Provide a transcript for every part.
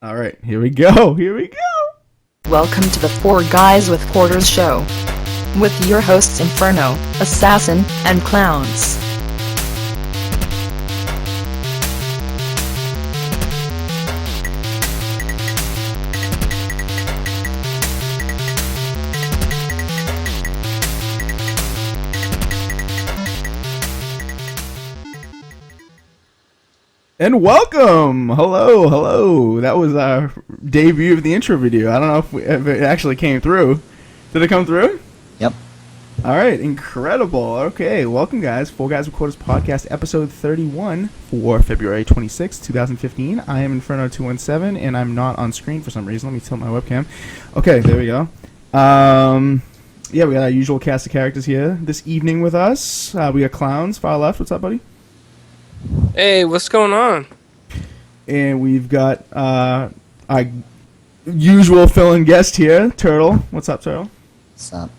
All right, here we go. Here we go. Welcome to the Four Guys with Quarters show. With your hosts Inferno, Assassin, and Clowns. And welcome! Hello. That was our debut of the intro video. I don't know if it actually came through. Did it come through? Yep. All right, incredible. Okay, welcome guys. 4GwQPodcast podcast episode 31 for February 26, 2015. I am Inferno217 and I'm not on screen for some reason. Let me tilt my webcam. Okay, there we go. Yeah, we got our usual cast of characters here this evening with us. We got Clowns, far left. What's up, buddy? Hey, what's going on? And we've got our usual fill-in guest here, Turtle. What's up, Turtle? What's up?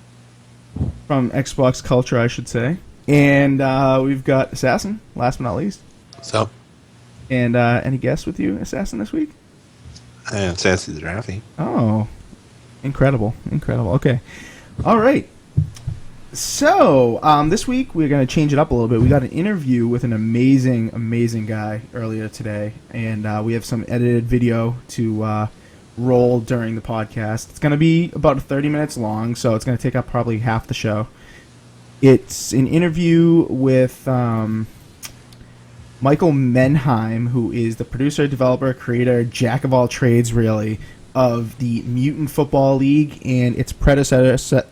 From Xbox Culture, I should say. And we've got Assassin, last but not least. What's up? And any guests with you, Assassin, this week? I am Sassy the Drafty. Oh, incredible. Okay. All right. So, this week we're going to change it up a little bit. We got an interview with an amazing guy earlier today, and we have some edited video to roll during the podcast. It's going to be about 30 minutes long, so it's going to take up probably half the show. It's an interview with Michael Menheim, who is the producer, developer, creator, jack of all trades, really, of the Mutant Football League and its predecessor,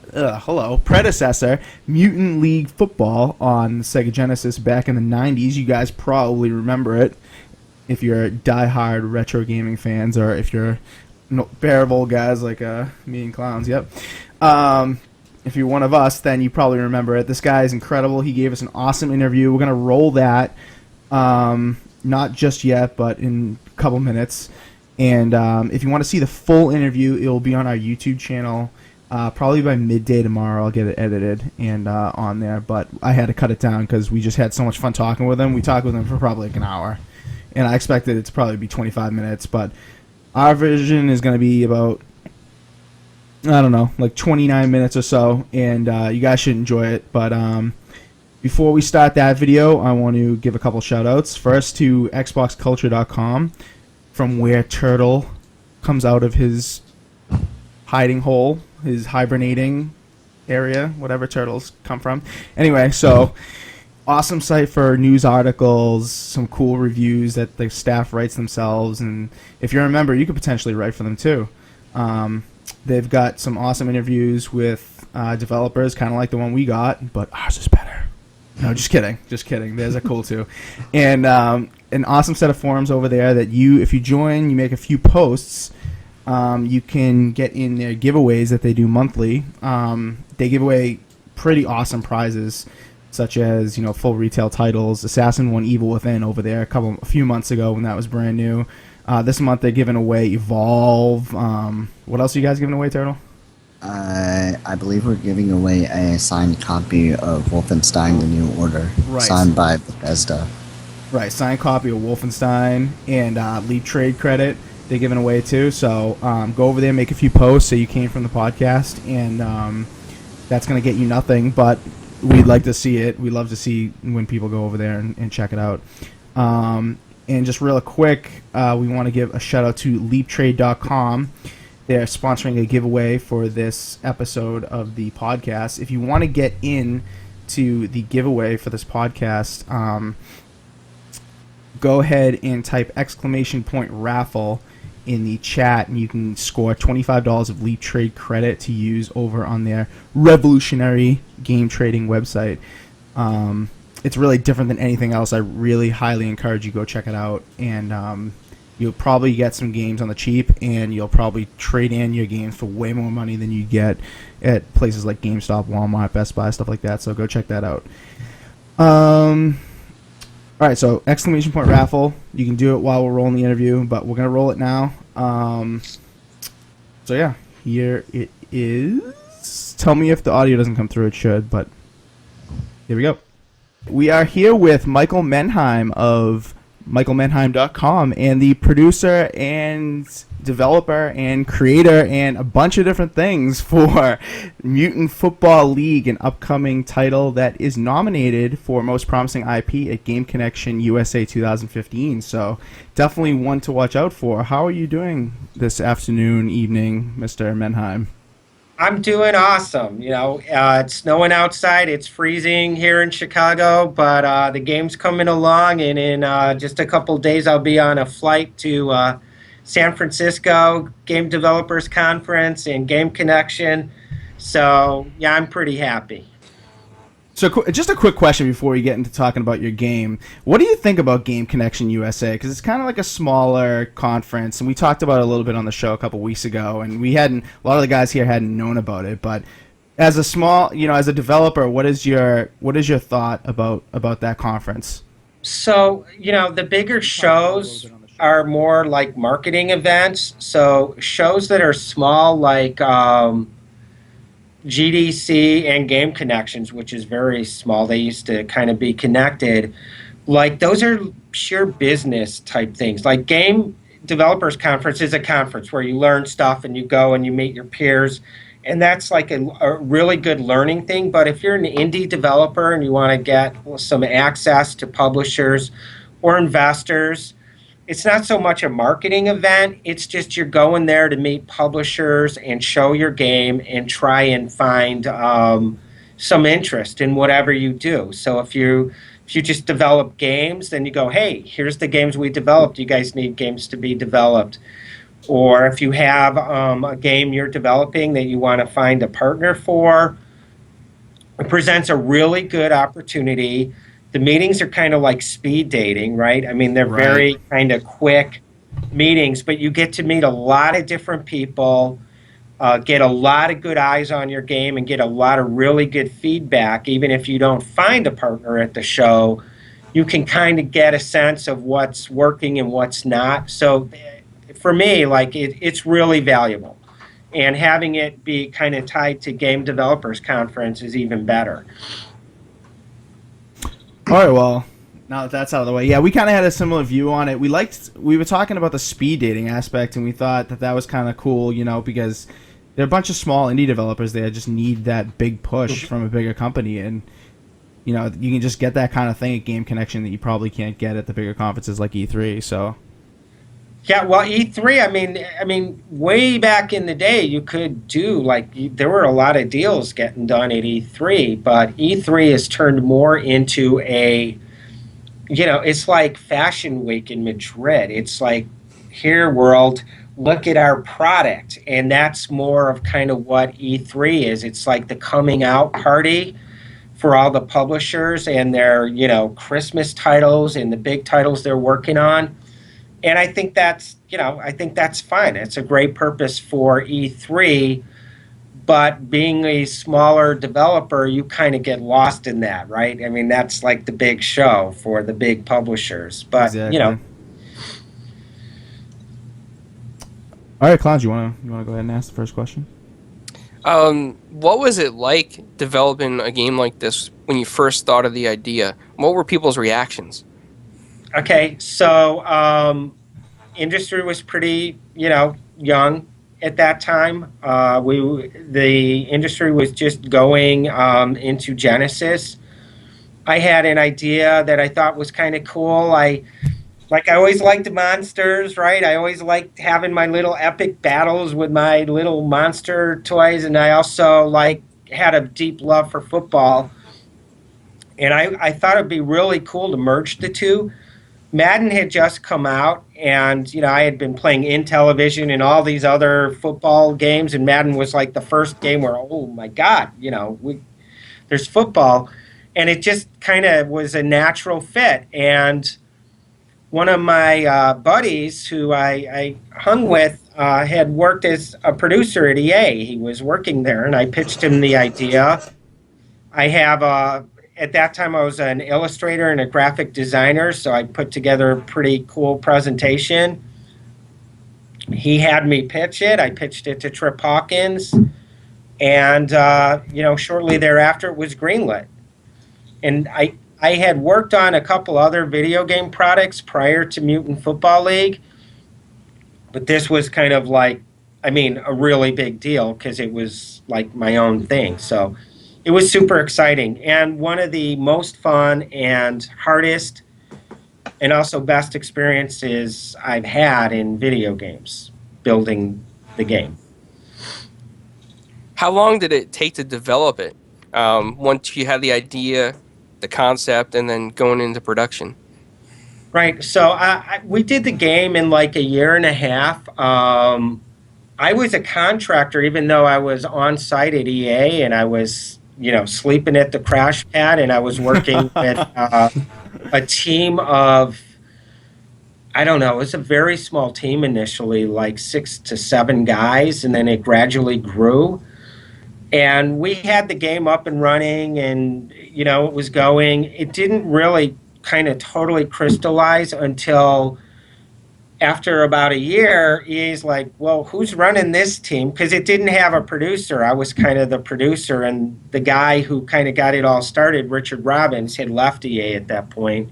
Mutant League Football on the Sega Genesis back in the 90s. You guys probably remember it if you're diehard retro gaming fans, or if you're pair of old guys like me and Clowns. Yep. If you're one of us, then you probably remember it. This guy is incredible. He gave us an awesome interview. We're going to roll that, not just yet, but in a couple minutes. And if you want to see the full interview, it will be on our YouTube channel. Probably by midday tomorrow, I'll get it edited and on there. But I had to cut it down because we just had so much fun talking with him. We talked with him for probably like an hour. And I expected it to probably be 25 minutes. But our version is going to be about, I don't know, like 29 minutes or so. And you guys should enjoy it. But before we start that video, I want to give a couple shout-outs. First to xboxculture.com. From where Turtle comes out of his hiding hole, his hibernating area, whatever turtles come from. Anyway, so awesome site for news articles, some cool reviews that the staff writes themselves, and if you're a member, you could potentially write for them too. They've got some awesome interviews with developers, kind of like the one we got, but ours is better. No, just kidding. Theirs are cool too. And an awesome set of forums over there that if you join, you make a few posts, you can get in their giveaways that they do monthly. They give away pretty awesome prizes, such as full retail titles. Assassin won Evil Within over there a few months ago when that was brand new. This month they're giving away Evolve. What else are you guys giving away, Turtle? I believe we're giving away a signed copy of Wolfenstein: The New Order, right, signed by Bethesda. Right, signed copy of Wolfenstein and Leap Trade credit they're giving away too. So go over there, make a few posts, say you came from the podcast, and that's going to get you nothing, but we'd like to see it. We love to see when people go over there and check it out. And just real quick, we want to give a shout out to LeapTrade.com. They're sponsoring a giveaway for this episode of the podcast. If you want to get in to the giveaway for this podcast, go ahead and type !raffle in the chat, and you can score $25 of Leap Trade credit to use over on their revolutionary game trading website. It's really different than anything else. I really highly encourage you go check it out, and you'll probably get some games on the cheap, and you'll probably trade in your games for way more money than you get at places like GameStop, Walmart, Best Buy, stuff like that. So go check that out. All right, so !raffle. You can do it while we're rolling the interview, but we're going to roll it now. So yeah, here it is. Tell me if the audio doesn't come through. It should, but here we go. We are here with Michael Menheim of MichaelMannheim.com, and the producer and developer and creator and a bunch of different things for Mutant Football League, an upcoming title that is nominated for Most Promising IP at Game Connection USA 2015. So definitely one to watch out for. How are you doing this afternoon, evening, Mr. Mannheim? I'm doing awesome. It's snowing outside. It's freezing here in Chicago, but the game's coming along, and in just a couple days, I'll be on a flight to San Francisco Game Developers Conference and Game Connection. So, yeah, I'm pretty happy. So just a quick question before we get into talking about your game. What do you think about Game Connection USA? Because it's kind of like a smaller conference, and we talked about it a little bit on the show a couple weeks ago, and a lot of the guys here hadn't known about it. But as a small, as a developer, what is your thought about that conference? So, the bigger shows are more like marketing events. So shows that are small, like GDC and Game Connections, which is very small. They used to kind of be connected. Like, those are pure business type things. Like, Game Developers Conference is a conference where you learn stuff and you go and you meet your peers. And that's like a really good learning thing. But if you're an indie developer and you want to get some access to publishers or investors, it's not so much a marketing event. It's just you're going there to meet publishers and show your game and try and find some interest in whatever you do. So if you just develop games, then you go, hey, here's the games we developed. You guys need games to be developed. Or if you have a game you're developing that you want to find a partner for, it presents a really good opportunity. The meetings are kind of like speed dating, right? I mean, they're very kind of quick meetings, but you get to meet a lot of different people, get a lot of good eyes on your game, and get a lot of really good feedback. Even if you don't find a partner at the show, you can kind of get a sense of what's working and what's not. So for me, like, it's really valuable. And having it be kind of tied to Game Developers Conference is even better. All right, well, now that that's out of the way, yeah, we kind of had a similar view on it. We were talking about the speed dating aspect, and we thought that was kind of cool, because there are a bunch of small indie developers there that just need that big push from a bigger company, and you can just get that kind of thing at Game Connection that you probably can't get at the bigger conferences like E3. So. Yeah, well, E3, I mean, way back in the day, you could do, there were a lot of deals getting done at E3, but E3 has turned more into it's like Fashion Week in Madrid. It's like, here, world, look at our product. And that's more of kind of what E3 is. It's like the coming out party for all the publishers and their, Christmas titles and the big titles they're working on. And I think that's fine. It's a great purpose for E3, but being a smaller developer, you kind of get lost in that, right? I mean, that's like the big show for the big publishers. But, exactly. All right, Clowns, you wanna go ahead and ask the first question? What was it like developing a game like this when you first thought of the idea? What were people's reactions? Okay, so industry was pretty, young at that time. The industry was just going into Genesis. I had an idea that I thought was kind of cool. I always liked monsters, right? I always liked having my little epic battles with my little monster toys, and I also had a deep love for football. And I thought it'd be really cool to merge the two. Madden had just come out, and I had been playing Intellivision and all these other football games, and Madden was like the first game where, oh my God, there's football, and it just kind of was a natural fit. And one of my buddies who I hung with had worked as a producer at EA. He was working there, and I pitched him the idea. I have at that time, I was an illustrator and a graphic designer, so I put together a pretty cool presentation. He had me pitch it. I pitched it to Trip Hawkins, and shortly thereafter, it was greenlit. And I had worked on a couple other video game products prior to Mutant Football League, but this was kind of like, I mean, a really big deal because it was like my own thing. So it was super exciting and one of the most fun and hardest and also best experiences I've had in video games, building the game. How long did it take to develop it? Once you had the idea, the concept, and then going into production. Right. So we did the game in like a year and a half. I was a contractor, even though I was on site at EA and I was, sleeping at the crash pad, and I was working with a team of, I don't know, it was a very small team initially, like 6 to 7 guys, and then it gradually grew. And we had the game up and running, and it was going. It didn't really kind of totally crystallize until after about a year. EA's like, well, who's running this team? Because it didn't have a producer. I was kind of the producer, and the guy who kind of got it all started, Richard Robbins, had left EA at that point.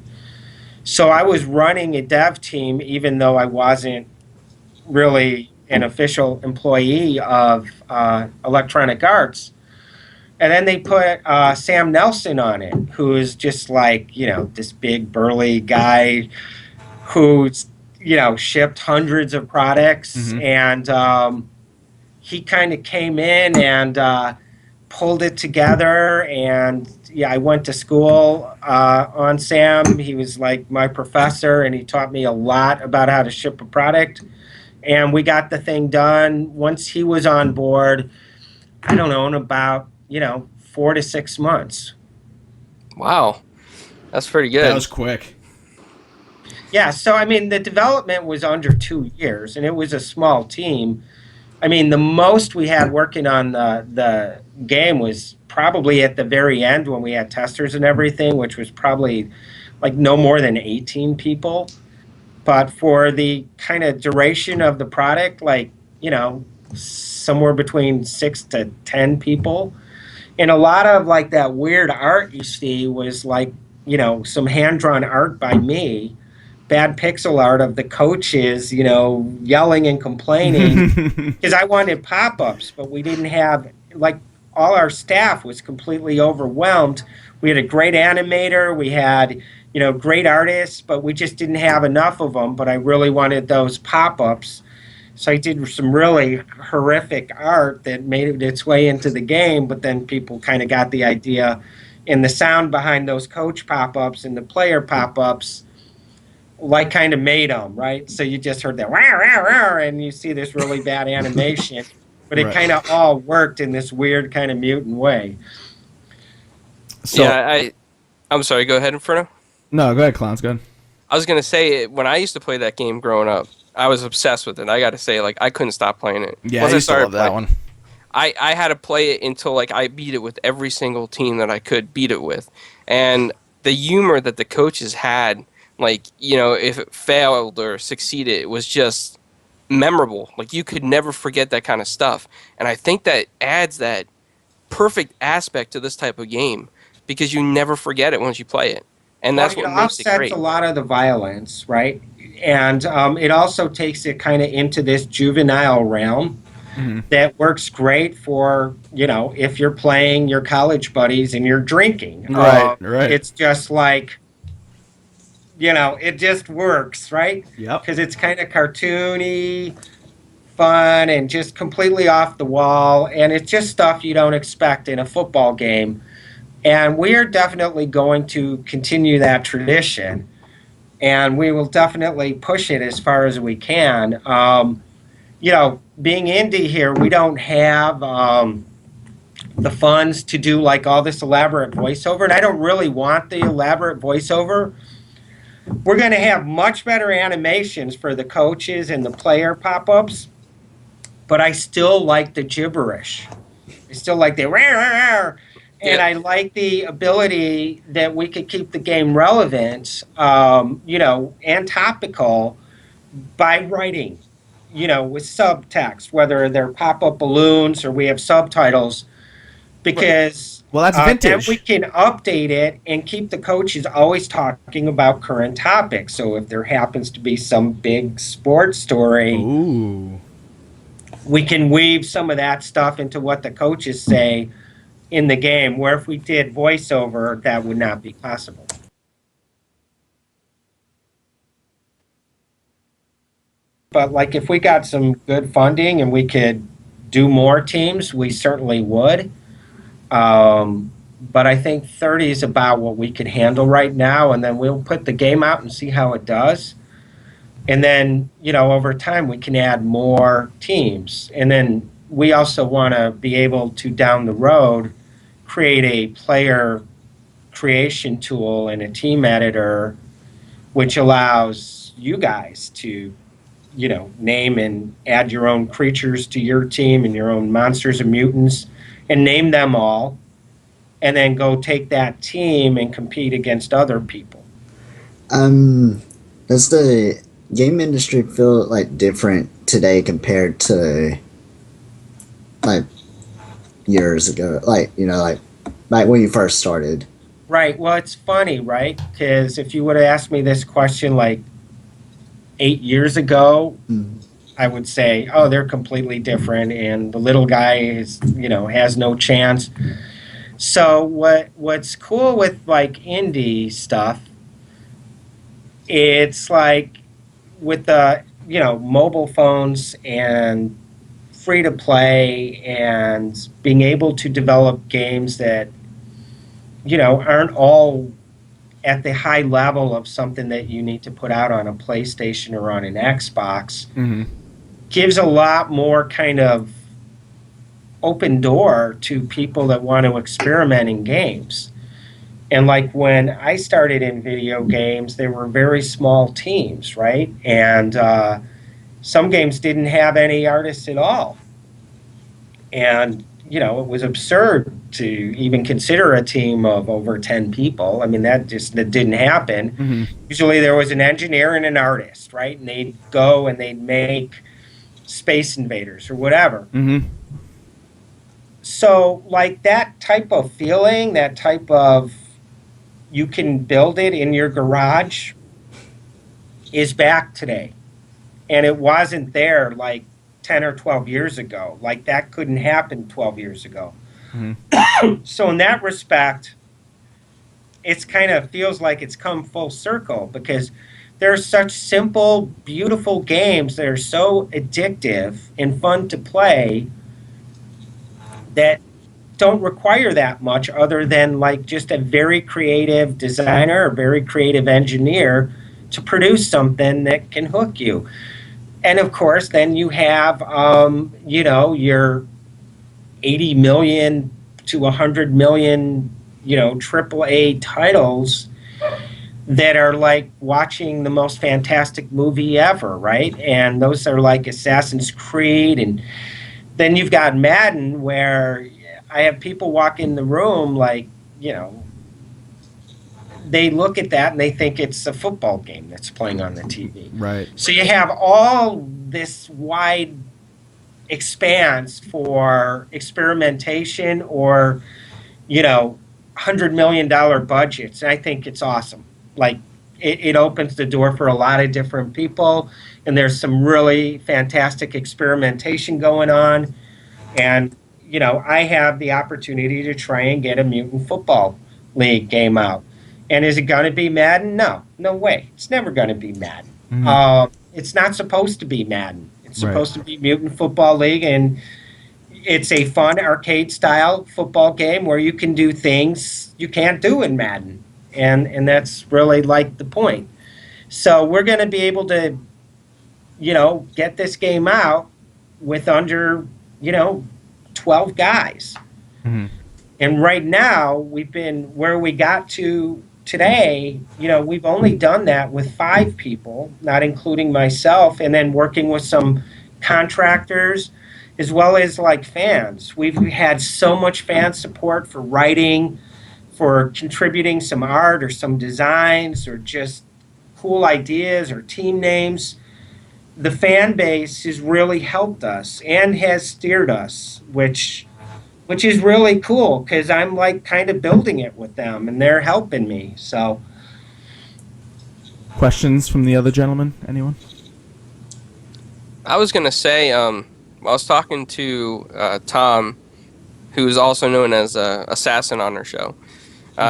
So I was running a dev team, even though I wasn't really an official employee of Electronic Arts. And then they put Sam Nelson on it, who is just like, this big burly guy who's, shipped hundreds of products. Mm-hmm. And he kind of came in and pulled it together. And I went to school on Sam. He was like my professor, and he taught me a lot about how to ship a product. And we got the thing done. Once he was on board, I don't know, in about, 4 to 6 months. Wow, that's pretty good. That was quick. Yeah, so I mean, the development was under 2 years, and it was a small team. I mean, the most we had working on the game was probably at the very end when we had testers and everything, which was probably like no more than 18 people. But for the kind of duration of the product, like, somewhere between 6 to 10 people. And a lot of like that weird art you see was like, some hand-drawn art by me, bad pixel art of the coaches, yelling and complaining because I wanted pop-ups, but we didn't have, like, all our staff was completely overwhelmed. We had a great animator, we had, great artists, but we just didn't have enough of them. But I really wanted those pop-ups. So I did some really horrific art that made its way into the game, but then people kind of got the idea. And the sound behind those coach pop-ups and the player pop-ups, like, kind of made them, right? So you just heard that, rah, rah, rah, and you see this really bad animation. But it Right. kind of all worked in this weird kind of mutant way. So, yeah, I'm sorry, go ahead, Inferno. no, go ahead, Clowns. Go ahead. I was going to say, when I used to play that game growing up, I was obsessed with it. I got to say, like, I couldn't stop playing it. Yeah, Once I used to love that playing, one. I had to play it until, like, I beat it with every single team that I could beat it with. And the humor that the coaches had, like, if it failed or succeeded, it was just memorable. Like, you could never forget that kind of stuff. And I think that adds that perfect aspect to this type of game because you never forget it once you play it. And that's Well, what it makes it offsets great. a lot of the violence, right? And it also takes it kind of into this juvenile realm that works great for, if you're playing your college buddies and you're drinking. Right, right. It's just like, it just works, right? Yep. Because it's kind of cartoony, fun, and just completely off the wall. And it's just stuff you don't expect in a football game. And we are definitely going to continue that tradition, and we will definitely push it as far as we can. Being indie here, we don't have the funds to do like all this elaborate voiceover, and I don't really want the elaborate voiceover. We're going to have much better animations for the coaches and the player pop-ups, but I still like the gibberish. I still like the rah, rah, rah. And I like the ability that we could keep the game relevant, and topical by writing, with subtext, whether they're pop-up balloons or we have subtitles. Because Well, that's And vintage. we can update it and keep the coaches always talking about current topics. So if there happens to be some big sports story, Ooh. we can weave some of that stuff into what the coaches say in the game, where if we did voiceover, that would not be possible. But like if we got some good funding and we could do more teams, we certainly would. But I think 30 is about what we can handle right now, and then we'll put the game out and see how it does. And then, over time, we can add more teams. And then we also want to be able to, down the road, create a player creation tool and a team editor, which allows you guys to, name and add your own creatures to your team and your own monsters and mutants and name them all, and then go take that team and compete against other people. Does the game industry feel like different today compared to like years ago? Like like when you first started. Right. Well, it's funny, right? Because if you would have asked me this question like 8 years ago, I would say, oh, they're completely different, and the little guy is, has no chance. So what's cool with like indie stuff, it's like with the mobile phones and free to play and being able to develop games that aren't all at the high level of something that you need to put out on a PlayStation or on an Xbox, gives a lot more kind of open door to people that want to experiment in games. And like when I started in video games, there were very small teams, right? And some games didn't have any artists at all. And, it was absurd to even consider a team of over 10 people. I mean, that didn't happen. Usually there was an engineer and an artist, right? And they'd go and they'd make Space Invaders or whatever. So, like that type of feeling, that type of you can build it in your garage is back today. And it wasn't there like 10 or 12 years ago. Like that couldn't happen 12 years ago. So in that respect, it's kind of feels like it's come full circle because there are such simple, beautiful games that are so addictive and fun to play that don't require that much other than like just a very creative designer or very creative engineer to produce something that can hook you. And of course, then you have, your 80 million to 100 million, AAA titles that are like watching the most fantastic movie ever, right? And those are like Assassin's Creed. And then you've got Madden, where I have people walk in the room like, they look at that and they think it's a football game that's playing on the TV. Right. So you have all this wide expanse for experimentation or, $100 million budgets. And I think it's awesome. Like it opens the door for a lot of different people. And there's some really fantastic experimentation going on. And, I have the opportunity to try and get a Mutant Football League game out. And is it going to be Madden? No way. It's never going to be Madden. It's not supposed to be Madden. It's supposed to be Mutant Football League, and it's a fun arcade-style football game where you can do things you can't do in Madden, and that's really like the point. So we're going to be able to, get this game out with under, 12 guys. And right now, we've been where we got to today, we've only done that with 5 people, not including myself, and then working with some contractors as well as like fans. We've had so much fan support for writing, for contributing some art or some designs or just cool ideas or team names. The fan base has really helped us and has steered us, which which is really cool because I'm like kind of building it with them and they're helping me. So Questions from the other gentleman? Anyone? I was gonna say, I was talking to Tom, who's also known as Assassin on our show.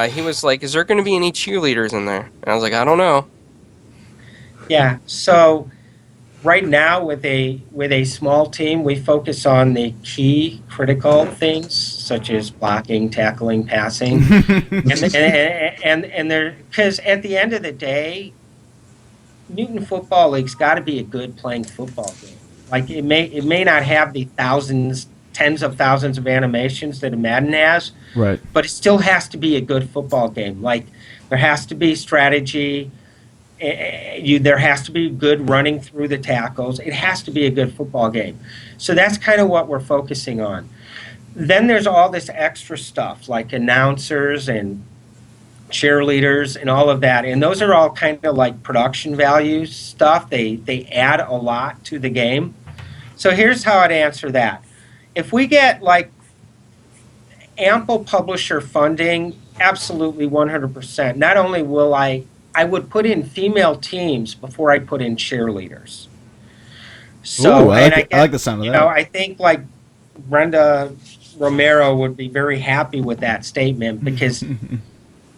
He was like, "Is there going to be any cheerleaders in there?" And I was like, "I don't know." yeah, so right now with a small team, we focus on the key critical things such as blocking, tackling, passing, and there because at the end of the day, Mutant Football League's got to be a good playing football game. Like it may not have the thousands, tens of thousands of animations that a Madden has, Right. but it still has to be a good football game. Like there has to be strategy. There has to be good running through the tackles. It has to be a good football game. So that's kind of what we're focusing on. Then there's all this extra stuff like announcers and cheerleaders and all of that, and those are all kind of like production value stuff. They add a lot to the game. So here's how I'd answer that. If we get like ample publisher funding, absolutely 100%. Not only will I would put in female teams before I put in cheerleaders. So Ooh, I and like I like the sound of you that. know, I think like Brenda Romero would be very happy with that statement because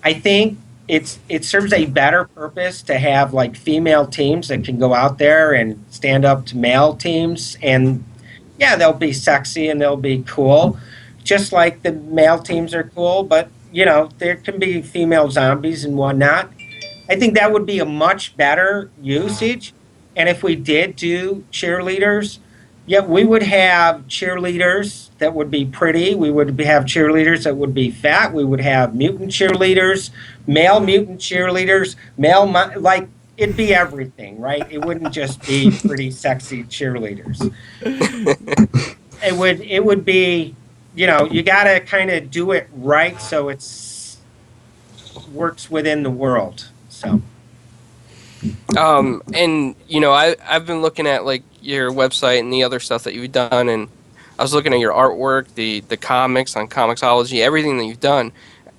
I think it serves a better purpose to have like female teams that can go out there and stand up to male teams, and yeah, they'll be sexy and they'll be cool, just like the male teams are cool. But you know, there can be female zombies and whatnot. I think that would be a much better usage. And if we did do cheerleaders, yeah, we would have cheerleaders that would be pretty. We would have cheerleaders that would be fat. We would have mutant cheerleaders, male mutant cheerleaders, like it'd be everything, right? It wouldn't just be pretty, sexy cheerleaders. It would be, you know, you got to kind of do it right so it's works within the world. So. And you know, I've been looking at like your website and the other stuff that you've done, and I was looking at your artwork, the comics on Comixology, everything that you've done,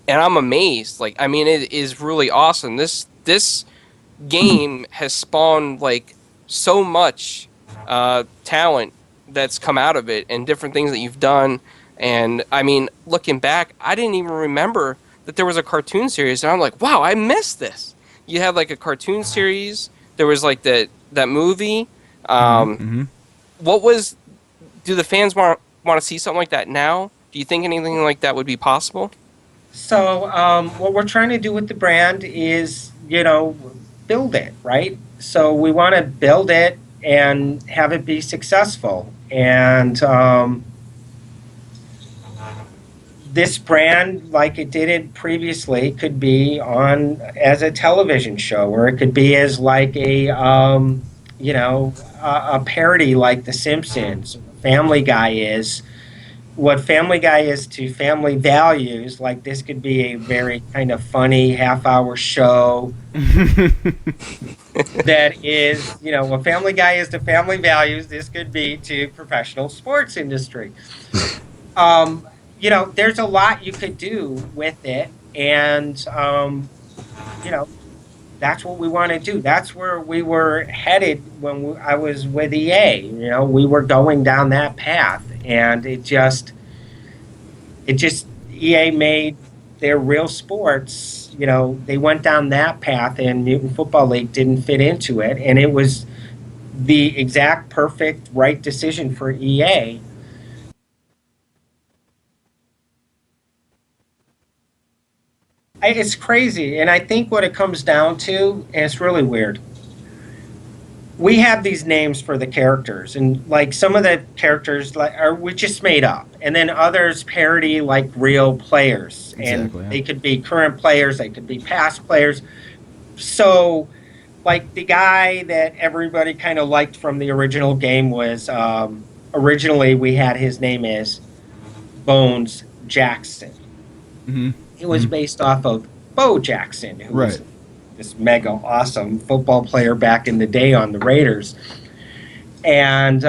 and I'm amazed. Like, I mean, it is really awesome. This game has spawned like so much talent that's come out of it, and different things that you've done. And I mean, looking back, I didn't even remember that there was a cartoon series, and I'm like, wow, I missed this. You had like a cartoon series. There was like that movie. What was? Do the fans want to see something like that now? Do you think anything like that would be possible? So what we're trying to do with the brand is, you know, build it, right? So we want to build it and have it be successful. And this brand, like it did it previously, could be on as a television show, or it could be as like a, you know, a parody like The Simpsons, Family Guy is. What Family Guy is to Family Values, like this could be a very kind of funny half-hour show that is, you know, what Family Guy is to Family Values, this could be to professional sports industry. You know, there's a lot you could do with it, and you know, that's what we want to do. That's where we were headed when I was with EA. You know, we were going down that path, and it just EA made their real sports. You know, they went down that path, and Mutant Football League didn't fit into it, and it was the exact perfect right decision for EA. It's crazy, and I think what it comes down to, and it's really weird, we have these names for the characters, and like some of the characters like are we just made up, and then others parody like real players, and they could be current players, they could be past players. So like the guy that everybody kind of liked from the original game was originally we had his name as Bones Jackson. It was based off of Bo Jackson, who was this mega awesome football player back in the day on the Raiders. And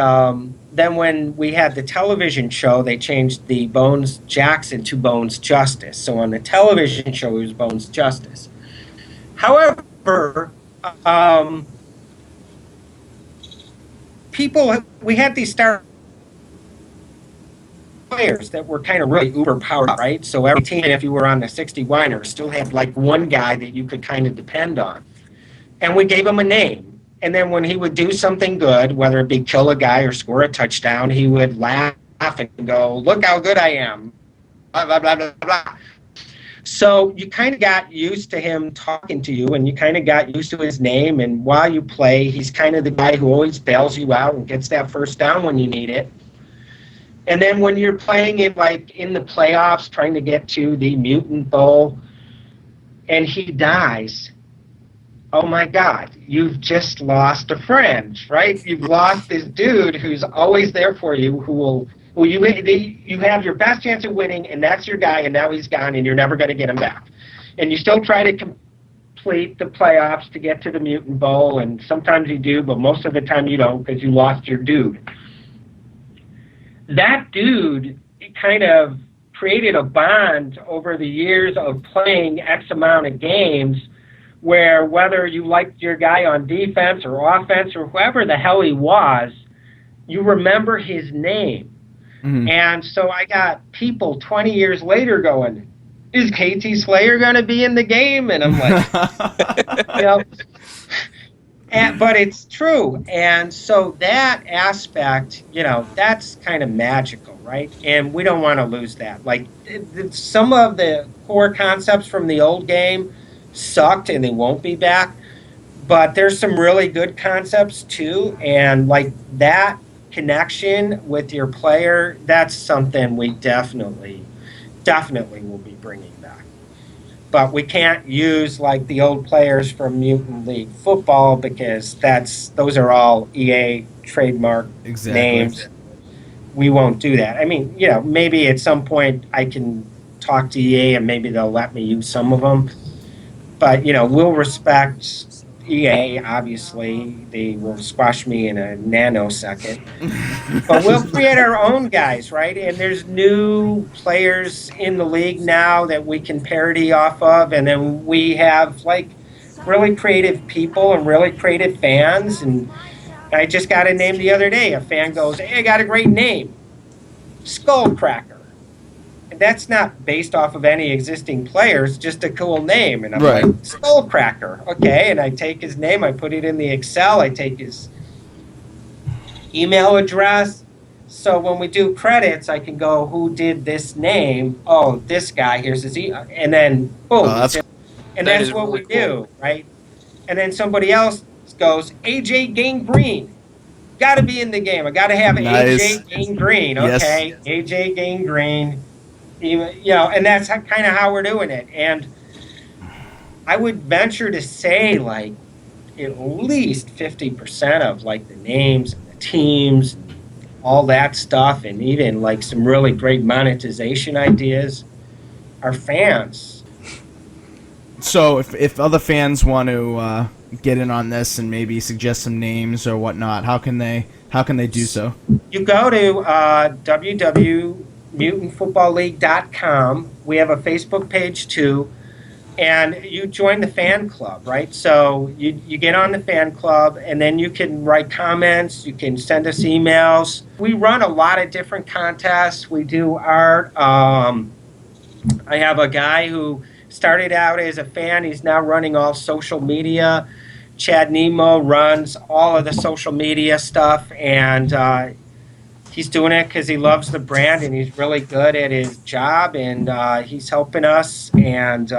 then when we had the television show, they changed the Bones Jackson to Bones Justice. So on the television show, he was Bones Justice. However, we had these star players that were kind of really uber powered, right? So every team, if you were on the 60 Winers, still had like one guy that you could kind of depend on. And we gave him a name. And then when he would do something good, whether it be kill a guy or score a touchdown, he would laugh and go, "Look how good I am." Blah, blah, blah, blah, blah. So you kind of got used to him talking to you, and you kind of got used to his name. And while you play, he's kind of the guy who always bails you out and gets that first down when you need it. And then when you're playing it like in the playoffs, trying to get to the Mutant Bowl, and he dies, oh my God, you've just lost a friend, right? You've lost this dude who's always there for you, who you have your best chance of winning, and that's your guy, and now he's gone, and you're never going to get him back. And you still try to complete the playoffs to get to the Mutant Bowl, and sometimes you do, but most of the time you don't because you lost your dude. That dude kind of created a bond over the years of playing X amount of games where whether you liked your guy on defense or offense or whoever the hell he was, you remember his name. Mm-hmm. And so I got people 20 years later going, "Is KT Slayer going to be in the game?" And I'm like, you know, but it's true. And so that aspect, you know, that's kind of magical, right? And we don't want to lose that. Like some of the core concepts from the old game sucked and they won't be back. But there's some really good concepts too. And like that connection with your player, that's something we definitely will be bringing back. But we can't use like the old players from Mutant League Football because those are all EA trademark names. We won't do that. I mean, you know, maybe at some point I can talk to EA and maybe they'll let me use some of them. But, you know, we'll respect EA, obviously. They will squash me in a nanosecond. But we'll create our own guys, right? And there's new players in the league now that we can parody off of. And then we have, like, really creative people and really creative fans. And I just got a name the other day. A fan goes, "Hey, I got a great name. Skullcracker." And that's not based off of any existing players, just a cool name. And I'm like, "Skullcracker." Okay. And I take his name, I put it in the Excel, I take his email address. So when we do credits, I can go, who did this name? Oh, this guy, here's his email. And then, boom. And that's what we do, right? And then somebody else goes, "AJ Gangrene. Got to be in the game. I got to have AJ Gangrene." Okay, yes. AJ Gangrene. You know, and that's kind of how we're doing it. And I would venture to say, like, at least 50% of, like, the names and the teams, and all that stuff, and even, like, some really great monetization ideas are fans. So if other fans want to get in on this and maybe suggest some names or whatnot, how can they do so? You go to www.mutantfootballleague.com. We have a Facebook page too, and you join the fan club, right? So you get on the fan club, and then you can write comments, you can send us emails. We run a lot of different contests. We do art. I have a guy who started out as a fan. He's now running all social media. Chad Nemo runs all of the social media stuff, and he's doing it because he loves the brand, and he's really good at his job, and he's helping us, and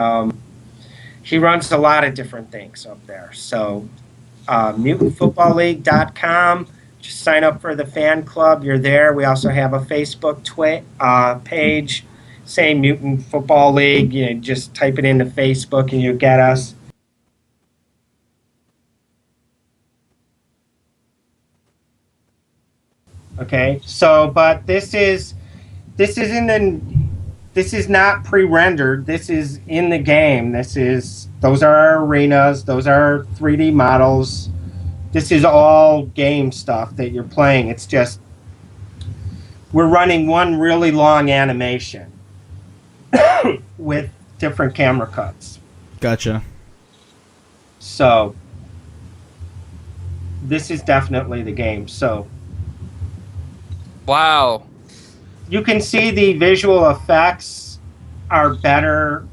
he runs a lot of different things up there. So mutantfootballleague.com. Just sign up for the fan club. You're there. We also have a Facebook page. Same Mutant Football League. You know, just type it into Facebook and you'll get us. Okay, so but this is not pre-rendered. This is in the game. Those are our arenas. Those are 3D models. This is all game stuff that you're playing. It's just we're running one really long animation with different camera cuts. Gotcha. So this is definitely the game. So Wow. you can see the visual effects are better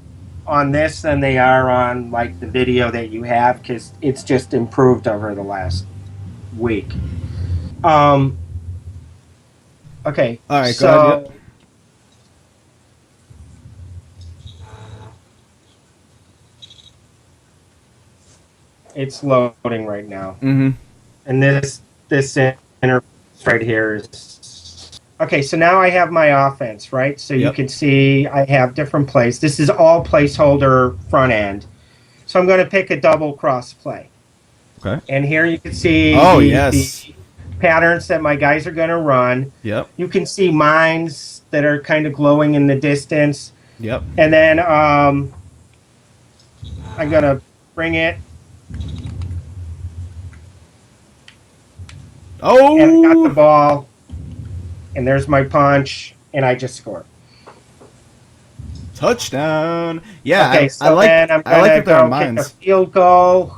on this than they are on like the video that you have, because it's just improved over the last week. Okay. All right, so go ahead. Yep. it's loading right now. Mm-hmm. And this interface right here is okay. So now I have my offense, right? So you Yep. can see I have different plays. This is all placeholder front end. So I'm going to pick a double cross play. Okay. And here you can see yes. the patterns that my guys are going to run. Yep. You can see mines that are kind of glowing in the distance. Yep. And then I'm going to bring it. Oh! And I got the ball. And there's my punch. And I just scored. Touchdown! Yeah, Okay, so I like. then I'm I like going that to there are go kick a mines. field goal.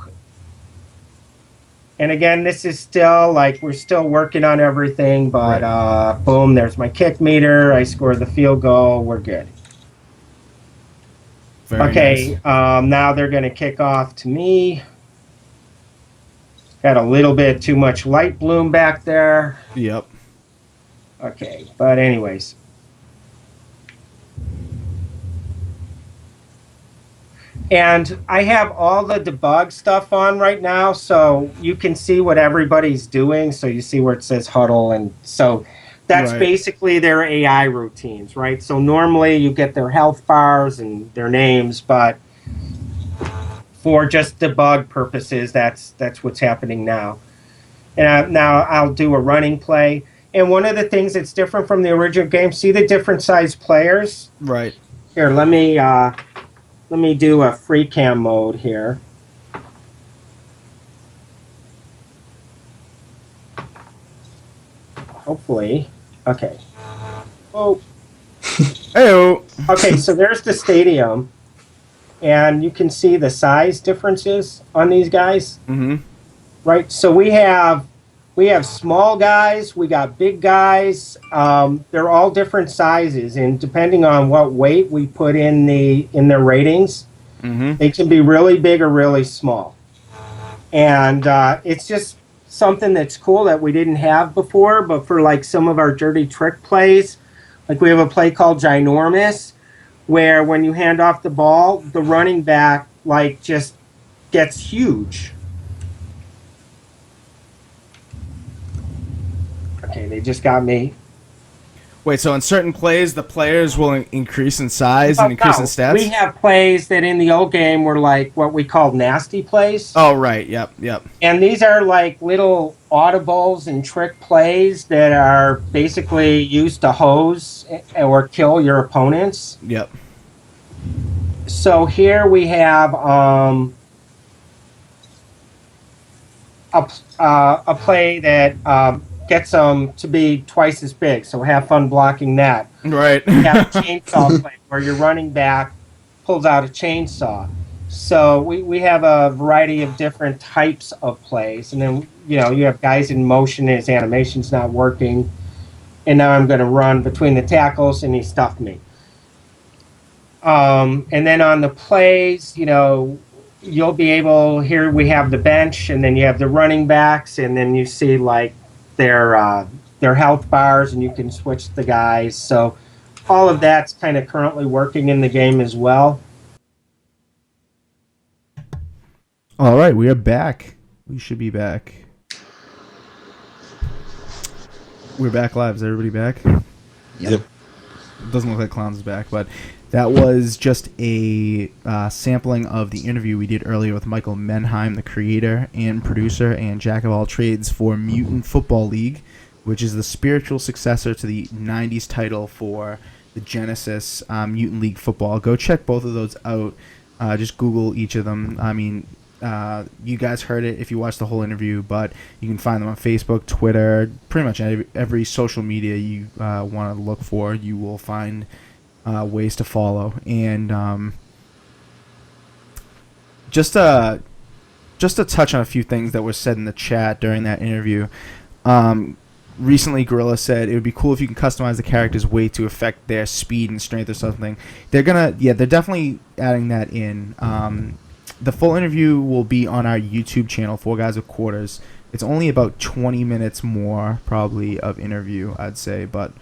And again, this is still like we're still working on everything, but boom, there's my kick meter. I score the field goal. We're good. Very Okay, nice. now they're going to kick off to me. Got a little bit too much light bloom back there. Yep. Okay, but anyways. And I have all the debug stuff on right now, so you can see what everybody's doing. So you see where it says huddle, and so that's Right. basically their AI routines, right? So normally you get their health bars and their names, but for just debug purposes, that's what's happening now. And now I'll do a running play. And one of the things that's different from the original game, see the different size players? Right. Here, let me do a free cam mode here. Hopefully. Okay. Oh. Heyo. Okay, so there's the stadium. And you can see the size differences on these guys. Mm-hmm. Right? So we have small guys, we got big guys. They're all different sizes, and depending on what weight we put in their ratings, they can be really big or really small. And it's just something that's cool that we didn't have before. But for like some of our dirty trick plays, like we have a play called Ginormous, where when you hand off the ball, the running back like just gets huge. Okay, they just got me. Wait, so in certain plays, the players will increase in size and increase in stats? We have plays that in the old game were like what we called nasty plays. Oh, right. Yep. And these are like little audibles and trick plays that are basically used to hose or kill your opponents. Yep. So here we have a play that gets them to be twice as big. So have fun blocking that. Right. We have a chainsaw play where your running back pulls out a chainsaw. So we have a variety of different types of plays. And then, you have guys in motion and his animation's not working. And now I'm going to run between the tackles and he stuffed me. And then on the plays, you'll be able, here we have the bench, and then you have the running backs, and then you see like their health bars, and you can switch the guys. So all of that's kind of currently working in the game as well. All right, we are back. We should be back. We're back live. Is everybody back? Yep. Doesn't look like Clown's is back, but that was just a sampling of the interview we did earlier with Michael Menheim, the creator and producer and jack of all trades for Mutant Football League, which is the spiritual successor to the 90s title for the Genesis Mutant League Football. Go check both of those out. Just Google each of them. I mean, You guys heard it if you watched the whole interview, but you can find them on Facebook, Twitter, pretty much every social media you want to look for. You will find ways to follow. And just to touch on a few things that were said in the chat during that interview. Recently, Gorilla said it would be cool if you can customize the character's weight to affect their speed and strength or something. They're definitely adding that in. The full interview will be on our YouTube channel, 4GwQPodcast. It's only about 20 minutes more, probably, of interview, I'd say, but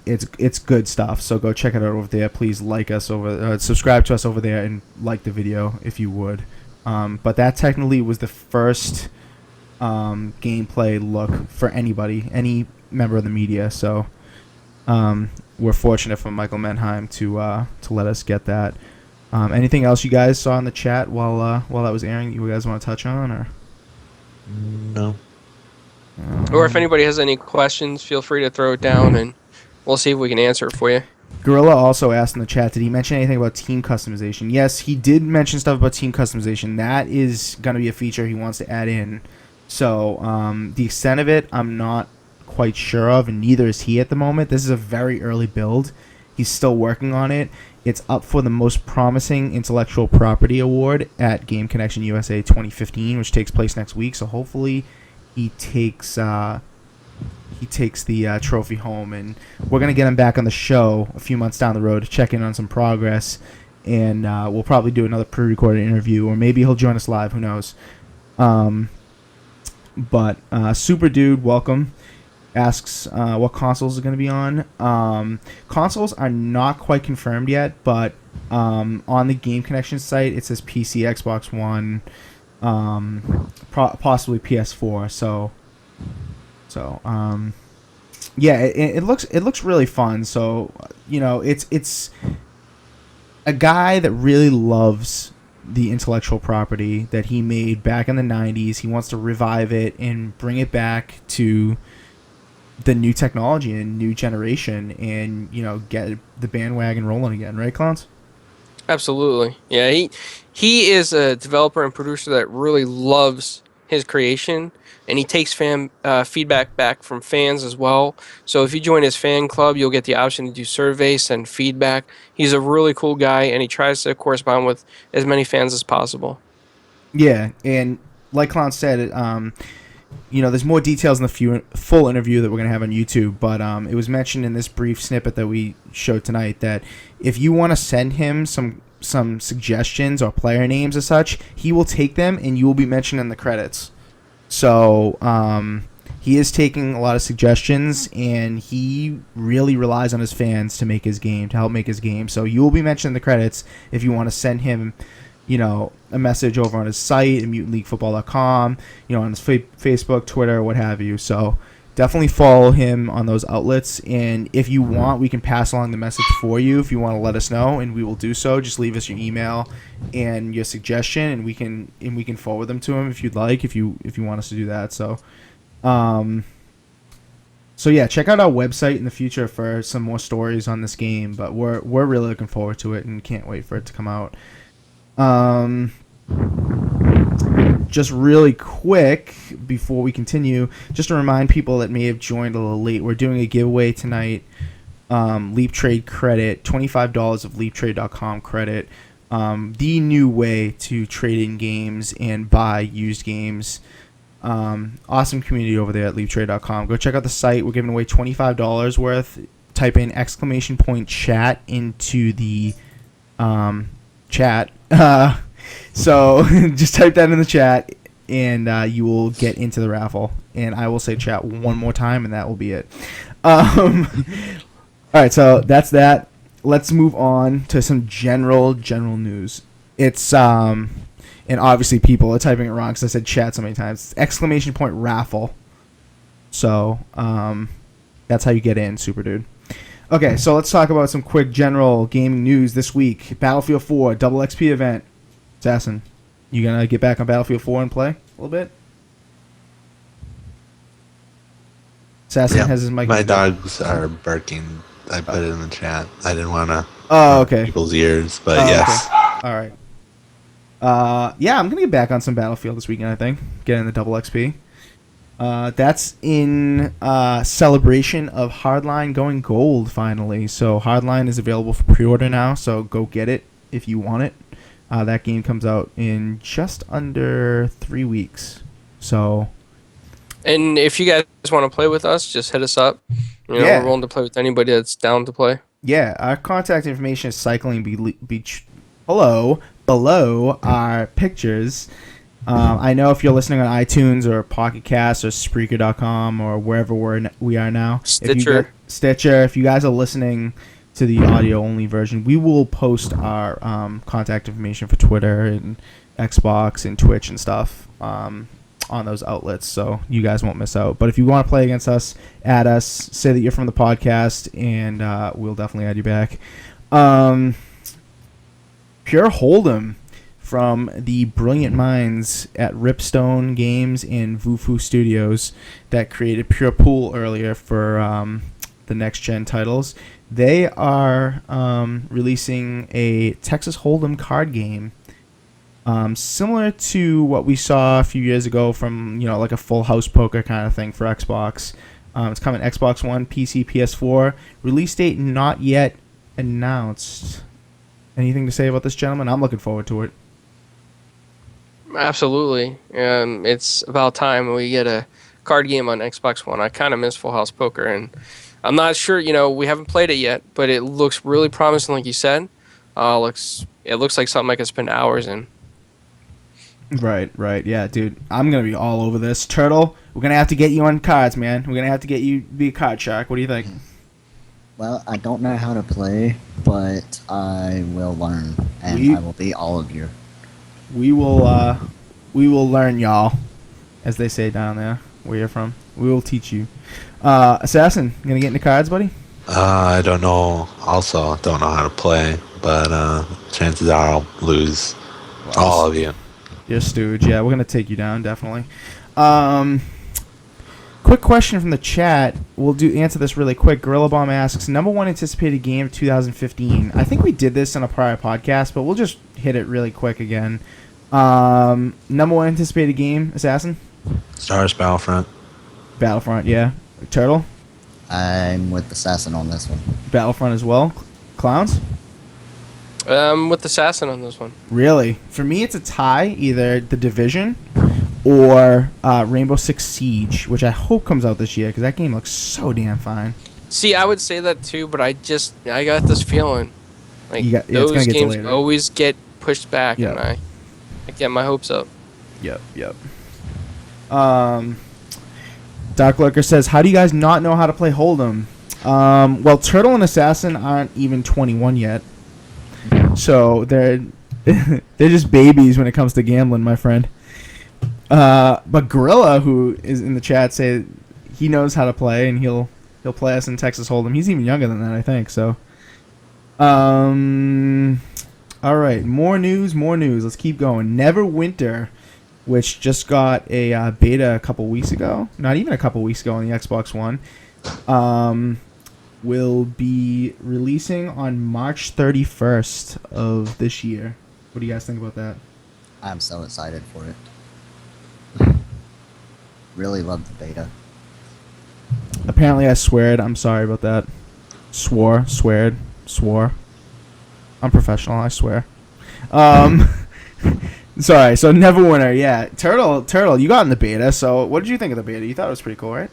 it's good stuff. So go check it out over there. Please subscribe to us over there and like the video if you would. But that technically was the first gameplay look for anybody, any member of the media. So we're fortunate for Michael Menheim to let us get that. Anything else you guys saw in the chat while that was airing you guys want to touch on, or? No. Or if anybody has any questions, feel free to throw it down, and we'll see if we can answer it for you. Gorilla also asked in the chat, did he mention anything about team customization? Yes, he did mention stuff about team customization. That is going to be a feature he wants to add in. So the extent of it, I'm not quite sure of, and neither is he at the moment. This is a very early build. He's still working on it. It's up for the Most Promising Intellectual Property Award at Game Connection USA 2015, which takes place next week. So hopefully he takes the trophy home, and we're going to get him back on the show a few months down the road to check in on some progress, and we'll probably do another pre-recorded interview, or maybe he'll join us live. Who knows? But Super Dude, welcome. Asks what consoles are going to be on. Consoles are not quite confirmed yet, but on the Game Connection site it says PC, Xbox One, possibly PS4. So yeah, it looks really fun. So it's a guy that really loves the intellectual property that he made back in the 90s. He wants to revive it and bring it back to the new technology and new generation, and get the bandwagon rolling again, right, Clowns? Absolutely. Yeah, he is a developer and producer that really loves his creation, and he takes fan feedback back from fans as well. So if you join his fan club, you'll get the option to do surveys, send feedback. He's a really cool guy, and he tries to correspond with as many fans as possible. Yeah, and like Clown said, there's more details in the full interview that we're going to have on YouTube, but it was mentioned in this brief snippet that we showed tonight that if you want to send him some suggestions or player names as such, he will take them and you will be mentioned in the credits. So he is taking a lot of suggestions, and he really relies on his fans to help make his game. So you will be mentioned in the credits if you want to send him a message over on his site at mutantleaguefootball.com, on his Facebook, Twitter, what have you. So definitely follow him on those outlets, and if you want, we can pass along the message for you if you want to let us know, and we will do so. Just leave us your email and your suggestion, and we can forward them to him if you'd like, if you want us to do that. So yeah, check out our website in the future for some more stories on this game, but we're really looking forward to it and can't wait for it to come out. Just really quick before we continue, just to remind people that may have joined a little late, we're doing a giveaway tonight. Leap Trade credit, $25 of leaptrade.com credit. The new way to trade in games and buy used games. Awesome community over there at leaptrade.com. Go check out the site. We're giving away $25 worth. Type in !chat into the chat. So just type that in the chat, and you will get into the raffle. And I will say chat one more time, and that will be it. All right, so that's that. Let's move on to some general news. It's and obviously people are typing it wrong because I said chat so many times. It's !raffle. So that's how you get in, Super Dude. Okay, so let's talk about some quick general gaming news this week. Battlefield 4 double XP event. Assassin, you gonna get back on Battlefield 4 and play a little bit? Assassin has his mic. My dogs are barking. I put it in the chat. I didn't want to okay. people's ears, but yes. Okay. All right. Yeah, I'm gonna get back on some Battlefield this weekend. I think getting the double XP. That's in celebration of Hardline going gold finally. So Hardline is available for pre-order now. So go get it if you want it. That game comes out in just under 3 weeks. So. And if you guys want to play with us, just hit us up. Yeah. We're willing to play with anybody that's down to play. Yeah, our contact information is cycling below our pictures. I know if you're listening on iTunes or Pocket Cast or Spreaker.com or wherever we are now. Stitcher. If you guys are listening to the audio-only version, we will post our contact information for Twitter and Xbox and Twitch and stuff on those outlets, so you guys won't miss out. But if you want to play against us, add us, say that you're from the podcast, and we'll definitely add you back. Pure Hold'em from the brilliant minds at Ripstone Games and Vufu Studios that created Pure Pool earlier for the next-gen titles. They are releasing a Texas Hold'em card game similar to what we saw a few years ago from, like a Full House Poker kind of thing for Xbox. It's coming Xbox One, PC, PS4. Release date not yet announced. Anything to say about this, gentlemen? I'm looking forward to it. Absolutely. It's about time we get a card game on Xbox One. I kind of miss Full House Poker, and I'm not sure, we haven't played it yet, but it looks really promising, like you said. It looks like something I could spend hours in. Right. Yeah, dude. I'm going to be all over this. Turtle, we're going to have to get you on cards, man. We're going to have to get you to be a card shark. What do you think? Well, I don't know how to play, but I will learn, and I will be all of you. We will learn, y'all, as they say down there where you're from. We will teach you. Assassin, you going to get into cards, buddy? I don't know. Also, don't know how to play, but chances are I'll lose all of you. You're a stooge. Yeah, we're going to take you down, definitely. Quick question from the chat. We'll answer this really quick. Gorilla Bomb asks, number one anticipated game of 2015. I think we did this on a prior podcast, but we'll just hit it really quick again. Number one anticipated game, Assassin? Star Wars Battlefront. Battlefront, yeah. Turtle? I'm with Assassin on this one. Battlefront as well. Clowns? With Assassin on this one. Really? For me, it's a tie. Either The Division or Rainbow Six Siege, which I hope comes out this year because that game looks so damn fine. See, I would say that too, but I got this feeling. Like, those games always get pushed back, and I get my hopes up. Yep. Dark Lurker says, how do you guys not know how to play Hold'em? Well, Turtle and Assassin aren't even 21 yet. So they're just babies when it comes to gambling, my friend. But Gorilla, who is in the chat, say he knows how to play and he'll play us in Texas Hold'em. He's even younger than that, I think. So, all right, more news. Let's keep going. Neverwinter, which just got a beta a couple weeks ago, not even a couple weeks ago on the Xbox One, will be releasing on March 31st of this year. What do you guys think about that? I'm so excited for it. Really love the beta. Apparently I sweared. I'm sorry about that. Swore. I'm professional, I swear. Sorry, so Neverwinter, yeah. Turtle, you got in the beta, so what did you think of the beta? You thought it was pretty cool, right?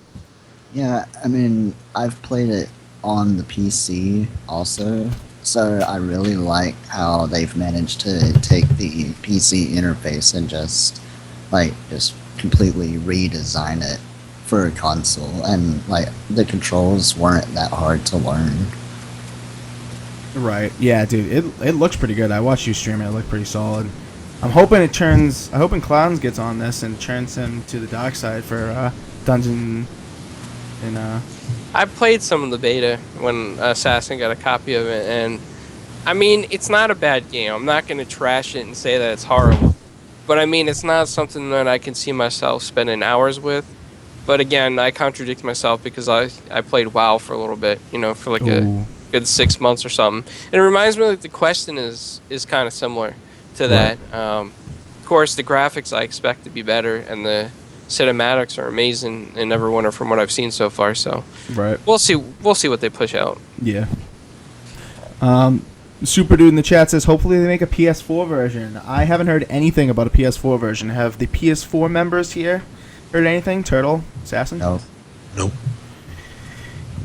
Yeah, I mean, I've played it on the PC also, so I really like how they've managed to take the PC interface and just completely redesign it for a console, and the controls weren't that hard to learn. Right. Yeah, dude. It looks pretty good. I watched you stream it. It looked pretty solid. I'm hoping Clowns gets on this and turns him to the dark side for Dungeon and I played some of the beta when Assassin got a copy of it, and I mean, it's not a bad game. I'm not going to trash it and say that it's horrible. But I mean, it's not something that I can see myself spending hours with. But again, I contradict myself because I played WoW for a little bit, for like a good 6 months or something. And it reminds me the question is kind of similar. to that. Of course, the graphics I expect to be better, and the cinematics are amazing in Neverwinter from what I've seen so far. So Right. we'll see. We'll see what they push out. Yeah. Super Dude in the chat says, hopefully they make a PS4 version. I haven't heard anything about a PS4 version. Have the PS4 members here heard anything? Turtle? Assassin? No. Nope.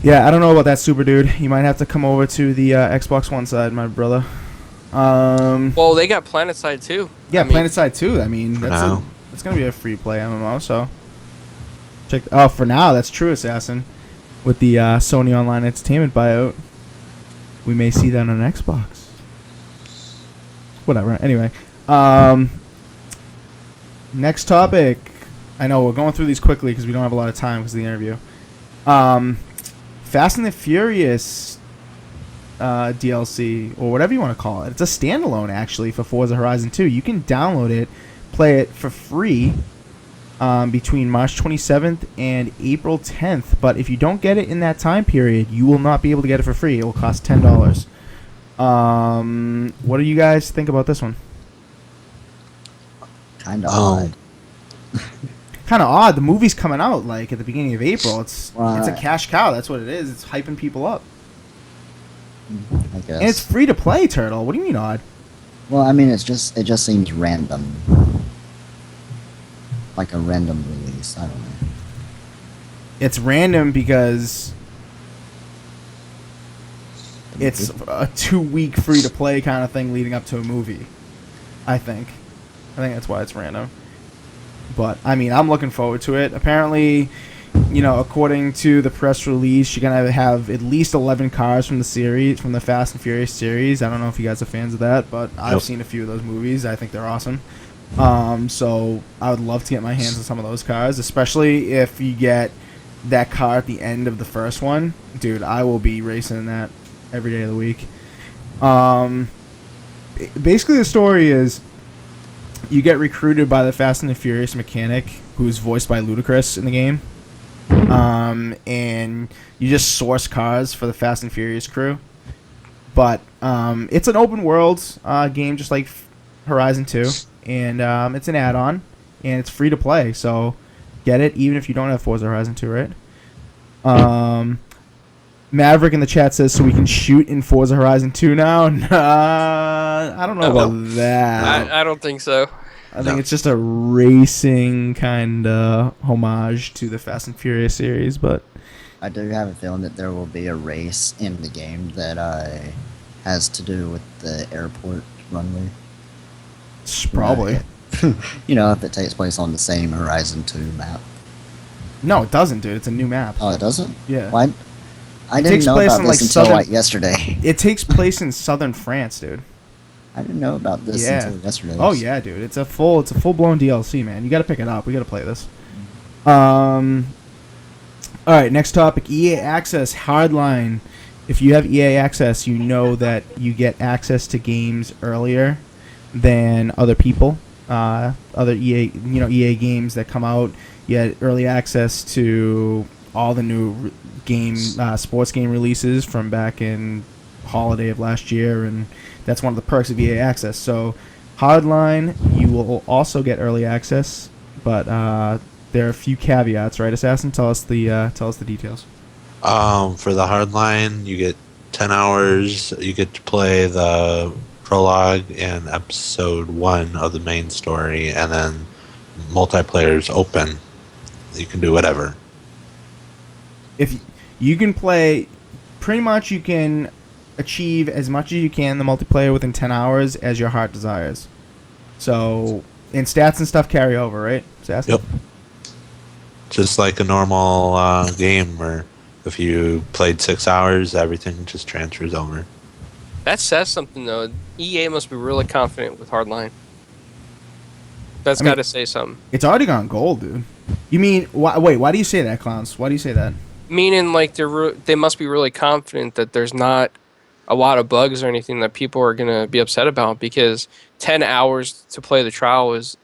Yeah, I don't know about that, Super Dude. You might have to come over to the Xbox One side, my brother. Well, they got PlanetSide too. Yeah, I mean, PlanetSide 2. I mean, For that's now. it's going to be a free-play MMO, so... Oh, for now, that's true, Assassin. With the Sony Online Entertainment buyout, we may see that on Xbox. Whatever. Anyway, next topic. I know we're going through these quickly because we don't have a lot of time because of the interview. Fast and the Furious DLC, or whatever you want to call it. It's a standalone, actually, for Forza Horizon 2. You can download it, play it for free between March 27th and April 10th. But if you don't get it in that time period, you will not be able to get it for free. It will cost $10. What do you guys think about this one? Kind of odd. Kind of odd. The movie's coming out like at the beginning of April. It's a Right. cash cow. That's what it is. It's hyping people up. I guess. And it's free to play, Turtle. What do you mean odd? Well, I mean, it just seems random. Like a random release. I don't know. It's random because it's a 2-week free to play kind of thing leading up to a movie. I think that's why it's random. But I mean, I'm looking forward to it. Apparently, according to the press release, you're gonna have at least 11 cars from the series, from the Fast and Furious series. I don't know if you guys are fans of that, but I've seen a few of those movies. I think they're awesome. So I would love to get my hands on some of those cars, especially if you get that car at the end of the first one. Dude, I will be racing that every day of the week. Basically, the story is you get recruited by the Fast and the Furious mechanic, who's voiced by Ludacris in the game. And you just source cars for the Fast and Furious crew. But it's an open world game, just like Horizon 2. And it's an add-on, and it's free to play. So get it, even if you don't have Forza Horizon 2, right? Maverick in the chat says, so we can shoot in Forza Horizon 2 now? I don't know about that. I don't think so. I think it's just a racing kind of homage to the Fast and Furious series, but... I do have a feeling that there will be a race in the game that has to do with the airport runway. Probably. If it takes place on the same Horizon 2 map. No, it doesn't, dude. It's a new map. Oh, it doesn't? Yeah. Why? I didn't takes know place about in, this like, until southern- yesterday. It takes place in southern France, dude. I didn't know about this until yesterday. Oh yeah, dude. It's a full blown DLC, man. You got to pick it up. We got to play this. All right, next topic. EA Access Hardline. If you have EA Access, you know that you get access to games earlier than other people. Other EA games that come out. You had early access to all the new sports game releases from back in holiday of last year, and that's one of the perks of EA Access. So Hardline, you will also get early access, but there are a few caveats, right, Assassin? Tell us the details. For the hardline, you get 10 hours. You get to play the prologue and episode 1 of the main story, and then multiplayer's open. You can do whatever. If you can play, pretty much you can achieve as much as you can in the multiplayer within 10 hours as your heart desires. So, and stats and stuff carry over, right, Assassin? Yep. Just like a normal game where if you played 6 hours, everything just transfers over. That says something, though. EA must be really confident with Hardline. That's got to say something. It's already gone gold, dude. You mean, why do you say that, Clowns? Why do you say that? Meaning, like, they must be really confident that there's not a lot of bugs or anything that people are going to be upset about, because 10 hours to play the trial is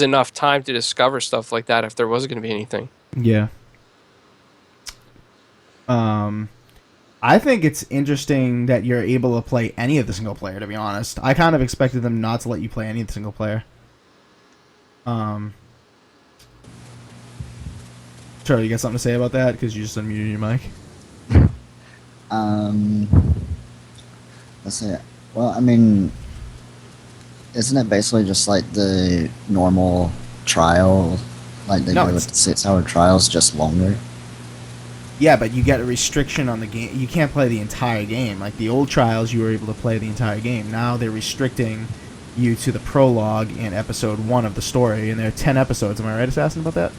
enough time to discover stuff like that if there was going to be anything. Yeah. I think it's interesting that you're able to play any of the single player, to be honest. I kind of expected them not to let you play any of the single player. Charlie, you got something to say about that? Because you just unmuted your mic. Let's see. Well, I mean, isn't it basically just like the normal trial? Like they No, do with the 6-hour trials, just longer? Yeah, but you get a restriction on the game. You can't play the entire game. Like the old trials, you were able to play the entire game. Now they're restricting you to the prologue and episode 1 of the story, and there are 10 episodes. Am I right, Assassin, about that?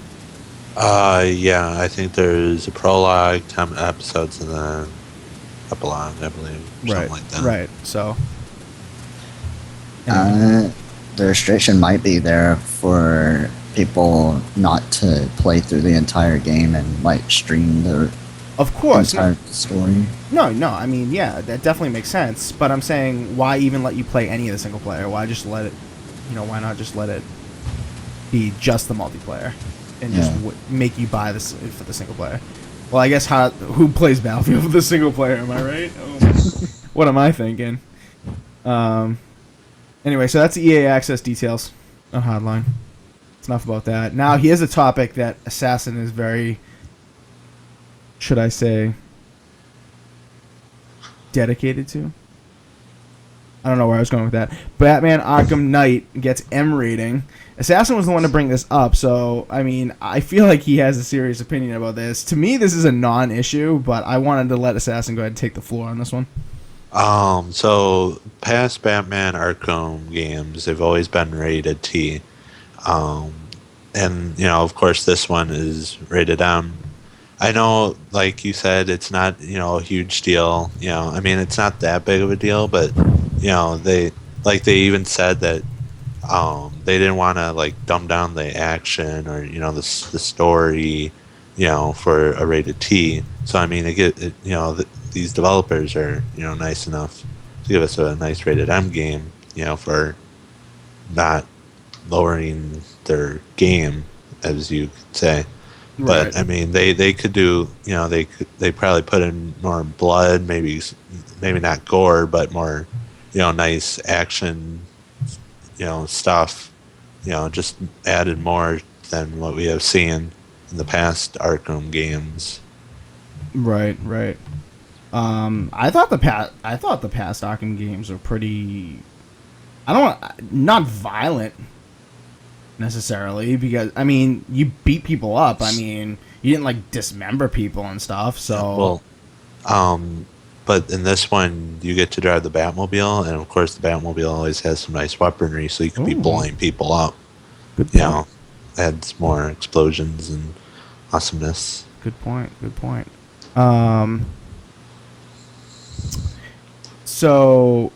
Yeah, I think there's a prologue, 10 episodes, and then epilogue, I believe. Something like that. Right, so... The restriction might be there for people not to play through the entire game and like stream the Of course. entire story. No, I mean, yeah, that definitely makes sense. But I'm saying, why even let you play any of the single player? Why just let it, why not just let it be just the multiplayer and just make you buy this for the single player? Well, I guess who plays Battlefield for the single player? Am I right? What am I thinking? Anyway, so that's the EA Access details on Hardline. It's enough about that. Now, here's a topic that Assassin is very, should I say, dedicated to. I don't know where I was going with that. Batman Arkham Knight gets M rating. Assassin was the one to bring this up, so, I mean, I feel like he has a serious opinion about this. To me, this is a non-issue, but I wanted to let Assassin go ahead and take the floor on this one. So past Batman Arkham games, they've always been rated T. And, of course, this one is rated M. I know, like you said, it's not, a huge deal. I mean, it's not that big of a deal, but, they even said that they didn't want to, dumb down the action or, the story, for a rated T. So, I mean, these developers are, nice enough to give us a nice rated M game, for not lowering their game, as you could say. But Right. I mean, they could do, they probably put in more blood, maybe not gore, but more, nice action, stuff, just added more than what we have seen in the past Arkham games. Right. I thought the past Arkham games were pretty, not violent necessarily, because I mean, you beat people up. I mean, you didn't dismember people and stuff. So but in this one, you get to drive the Batmobile, and of course, the Batmobile always has some nice weaponry, so you can be blowing people up. Good point. Adds more explosions and awesomeness. Good point. So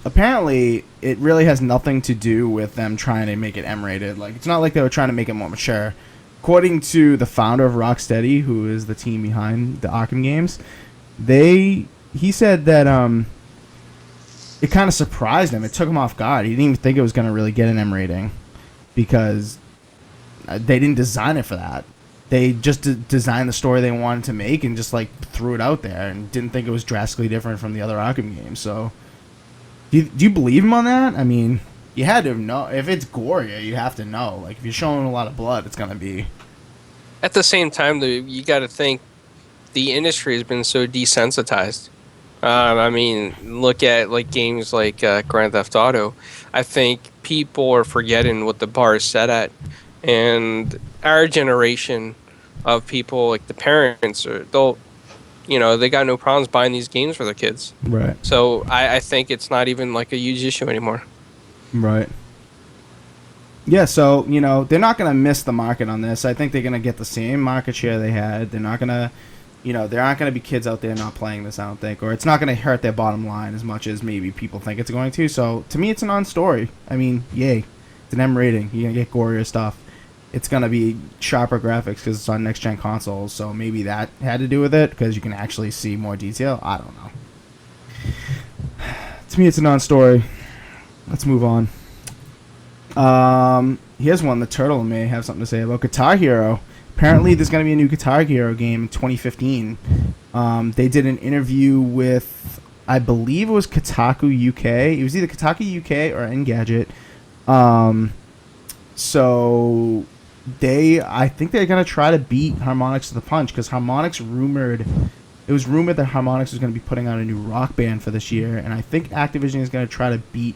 apparently it really has nothing to do with them trying to make it M-rated. It's not like they were trying to make it more mature. According to the founder of Rocksteady, who is the team behind the Arkham games, he said that it kind of surprised him. It took him off guard. He didn't even think it was going to really get an M rating because they didn't design it for that. They just designed the story they wanted to make and just threw it out there and didn't think it was drastically different from the other Arkham games. So, do you believe him on that? I mean, you had to know. If it's gory, you have to know. If you're showing a lot of blood, it's gonna be. At the same time, though, you got to think the industry has been so desensitized. I mean, look at games like Grand Theft Auto. I think people are forgetting what the bar is set at, and our generation of people, the parents, they got no problems buying these games for their kids. Right. So I think it's not even a huge issue anymore. Right. Yeah, so, they're not going to miss the market on this. I think they're going to get the same market share they had. They're not going to, there aren't going to be kids out there not playing this, I don't think. Or it's not going to hurt their bottom line as much as maybe people think it's going to. So, to me, it's a non-story. I mean, yay. It's an M rating. You're going to get gorier stuff. It's going to be sharper graphics because it's on next-gen consoles. So, maybe that had to do with it because you can actually see more detail. I don't know. To me, it's a non-story. Let's move on. Here's one the Turtle may have something to say about. Guitar Hero. Apparently, there's going to be a new Guitar Hero game in 2015. They did an interview with, I believe it was Kotaku UK. It was either Kotaku UK or Engadget. So I think they're gonna try to beat Harmonix to the punch, because it was rumored that Harmonix was gonna be putting out a new Rock Band for this year, and I think Activision is gonna try to beat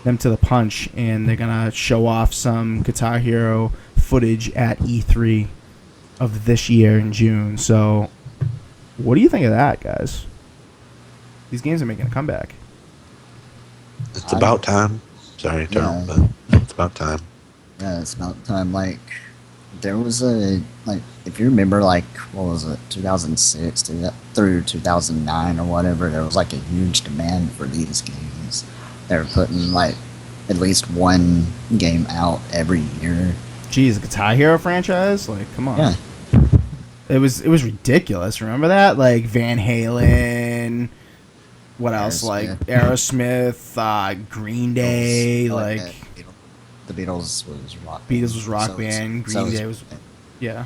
them to the punch, and they're gonna show off some Guitar Hero footage at E3 of this year in June. So, what do you think of that, guys? These games are making a comeback. It's about time. Sorry, Yeah. but it's about time. Yeah, it's about time. Like, there was if you remember, like, what was it, 2006 through 2009 or whatever, there was, like, a huge demand for these games. They were putting, like, at least one game out every year. Geez, the Guitar Hero franchise? Like, come on. Yeah. It was ridiculous. Remember that? Like, Van Halen... What else? Like Aerosmith, Green Day, the Beatles was Rock Band. Beatles was Rock Band. Green Day was, yeah.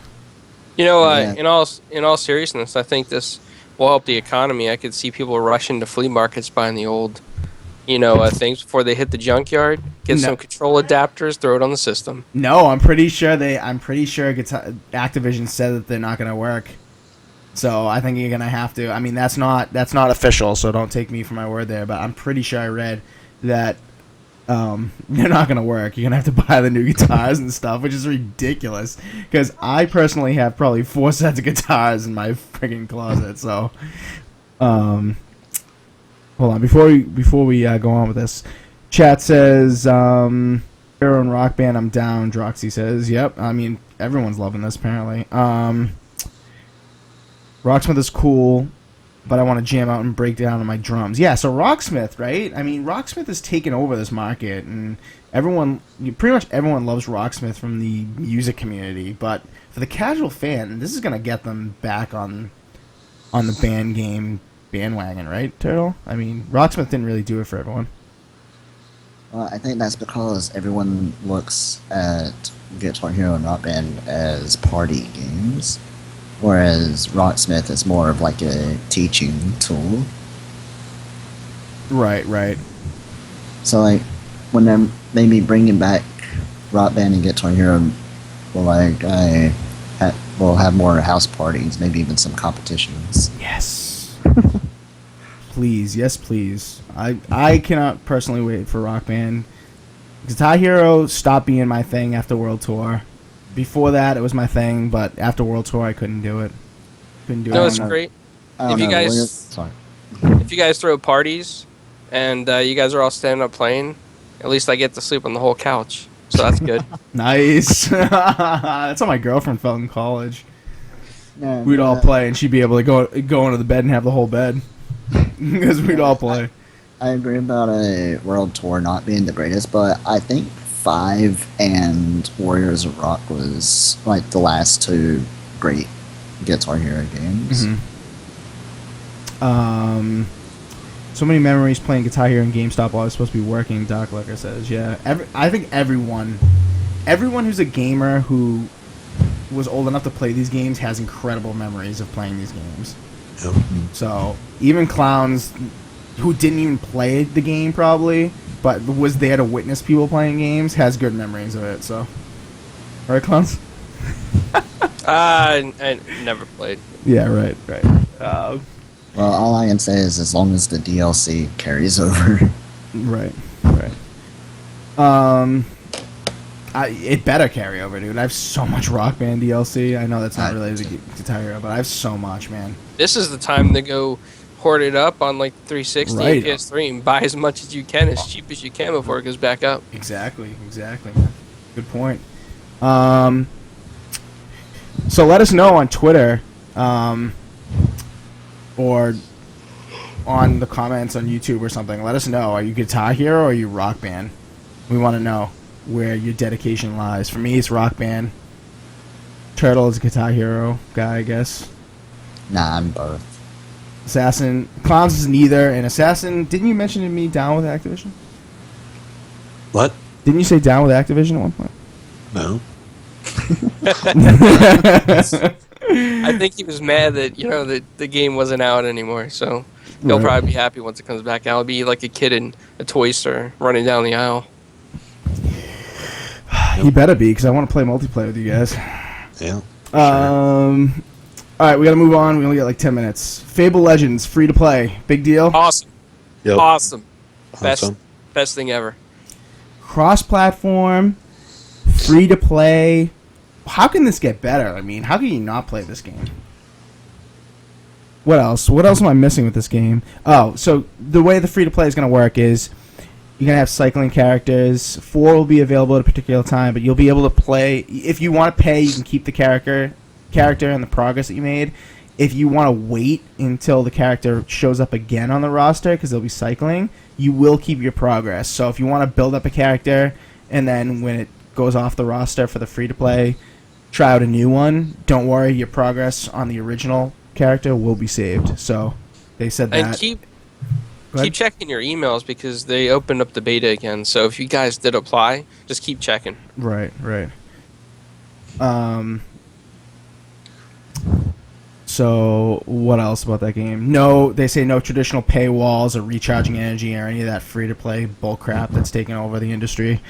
You know, Yeah. in all seriousness, I think this will help the economy. I could see people rushing to flea markets buying the old, things before they hit the junkyard. Get some control adapters, throw it on the system. No, I'm pretty sure Activision said that they're not going to work. So I think you're gonna have to. I mean, that's not official, so don't take me for my word there. But I'm pretty sure I read that they're not gonna work. You're gonna have to buy the new guitars and stuff, which is ridiculous. Because I personally have probably 4 sets of guitars in my freaking closet. So, hold on, before we go on with this, chat says Hero and Rock Band. I'm down. Droxy says, "Yep." I mean, everyone's loving this apparently. Rocksmith is cool, but I want to jam out and break down on my drums. Yeah, so Rocksmith, right? I mean, Rocksmith has taken over this market, and pretty much everyone loves Rocksmith from the music community. But for the casual fan, this is going to get them back on the band game bandwagon, right, Turtle? I mean, Rocksmith didn't really do it for everyone. Well, I think that's because everyone looks at Guitar Hero and Rock Band as party games. Whereas Rocksmith is more of like a teaching tool. Right. So like when they're maybe bringing back Rock Band and Guitar Hero, we'll have more house parties, maybe even some competitions. Yes. Please, yes, please. I cannot personally wait for Rock Band. Guitar Hero stopped being my thing after World Tour. Before that, it was my thing, but after World Tour, I couldn't do it. No, it's great. If you guys throw parties and you guys are all standing up playing, at least I get to sleep on the whole couch, so that's good. Nice. That's how my girlfriend felt in college. Yeah, We'd all play, and she'd be able to go into the bed and have the whole bed because we'd all play. I agree about a World Tour not being the greatest, but I think 5 and Warriors of Rock was like the last 2 great Guitar Hero games. Mm-hmm. So many memories playing Guitar Hero and GameStop while I was supposed to be working, Doc Licker says. Yeah, I think everyone who's a gamer who was old enough to play these games has incredible memories of playing these games. Yep. So even clowns who didn't even play the game probably, but was there to witness people playing games, has good memories of it. So, right, clowns? I never played. Yeah, right. Well, all I can say is as long as the DLC carries over. Right. It better carry over, dude. I have so much Rock Band DLC. I know that's not related to Guitar Hero, but I have so much, man. This is the time to go hoard it up on like 360 and PS3 and buy as much as you can, as cheap as you can before it goes back up. Exactly, man. Good point. So let us know on Twitter, or on the comments on YouTube or something. Let us know. Are you Guitar Hero or are you Rock Band? We want to know where your dedication lies. For me, it's Rock Band. Turtle is a Guitar Hero guy, I guess. Nah, I'm both. Assassin. Clowns is neither. And Assassin, didn't you mention to me down with Activision? What? Didn't you say down with Activision at one point? No. I think he was mad that that the game wasn't out anymore. So he'll Right. probably be happy once it comes back out. I'll be like a kid in a toy store running down the aisle. He better be, because I want to play multiplayer with you guys. Yeah. All right, we got to move on. We only got like 10 minutes. Fable Legends, free to play. Big deal. Awesome. Yep. Awesome. Best Awesome. best thing ever. Cross-platform, free to play. How can this get better? I mean, how can you not play this game? What else? What else am I missing with this game? Oh, so the way the free to play is going to work is you're going to have cycling characters. 4 will be available at a particular time, but you'll be able to play. If you want to pay, you can keep the character and the progress that you made. If you want to wait until the character shows up again on the roster, because they'll be cycling, you will keep your progress. So if you want to build up a character, and then when it goes off the roster for the free-to-play, try out a new one, don't worry, your progress on the original character will be saved. So they said that. And keep checking your emails because they opened up the beta again. So if you guys did apply, just keep checking. Right. So what else about that game? No, they say no traditional paywalls or recharging energy or any of that free-to-play bullcrap that's taken over the industry.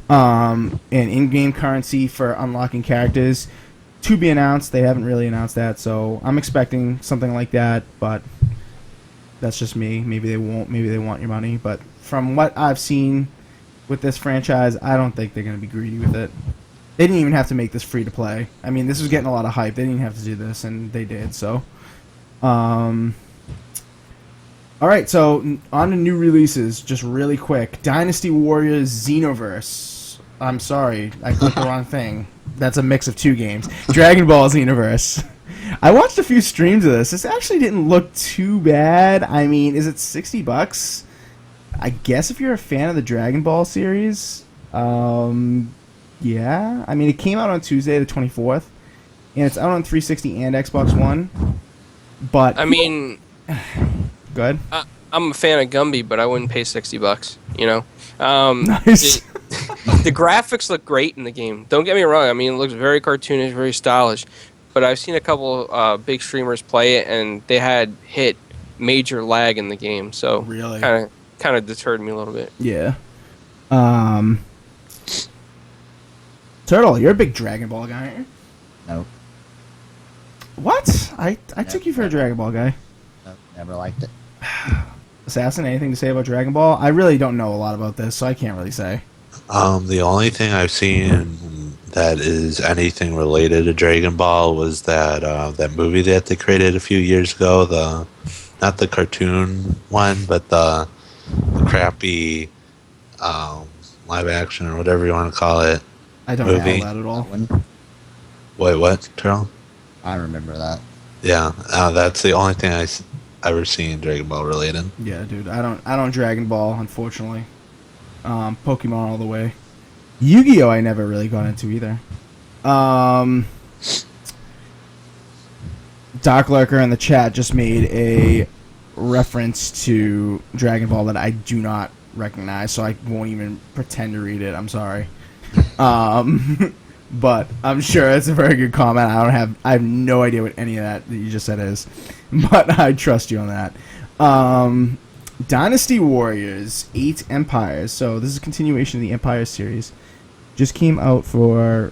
And in-game currency for unlocking characters to be announced. They haven't really announced that, so I'm expecting something like that, but that's just me. Maybe they won't. Maybe they want your money. But from what I've seen with this franchise, I don't think they're going to be greedy with it. They didn't even have to make this free to play. I mean, this was getting a lot of hype. They didn't even have to do this, and they did. So, all right. So on to new releases, just really quick. Dynasty Warriors Xenoverse. I'm sorry, I clicked the wrong thing. That's a mix of two games. Dragon Ball Xenoverse. I watched a few streams of this. This actually didn't look too bad. I mean, is it $60? I guess if you're a fan of the Dragon Ball series. Yeah, I mean, it came out on Tuesday, the 24th, and it's out on 360 and Xbox One. But I mean, good. I'm a fan of Gumby, but I wouldn't pay $60. Nice. The graphics look great in the game. Don't get me wrong. I mean, it looks very cartoonish, very stylish. But I've seen a couple big streamers play it, and they had hit major lag in the game. So Really? kind of deterred me a little bit. Yeah. Turtle, you're a big Dragon Ball guy, aren't you? No, What? I took you for a Dragon Ball guy. no, never liked it. Assassin, anything to say about Dragon Ball? I really don't know a lot about this, so I can't really say. The only thing I've seen that is anything related to Dragon Ball was that that movie that they created a few years ago. Not the cartoon one, but the crappy live action or whatever you want to call it. I don't Movie. know that at all. That one, Wait, what, Terrell? I remember that. Yeah, that's the only thing I've ever seen Dragon Ball related. Yeah, dude, I don't Dragon Ball, unfortunately. Pokemon all the way. Yu-Gi-Oh! I never really got into either. Dark Lurker in the chat just made a reference to Dragon Ball that I do not recognize, so I won't even pretend to read it. I'm sorry. But I'm sure it's a very good comment. I have no idea what any of that you just said is, but I trust you on that. Dynasty Warriors 8 Empires. So this is a continuation of the Empire series. Just came out for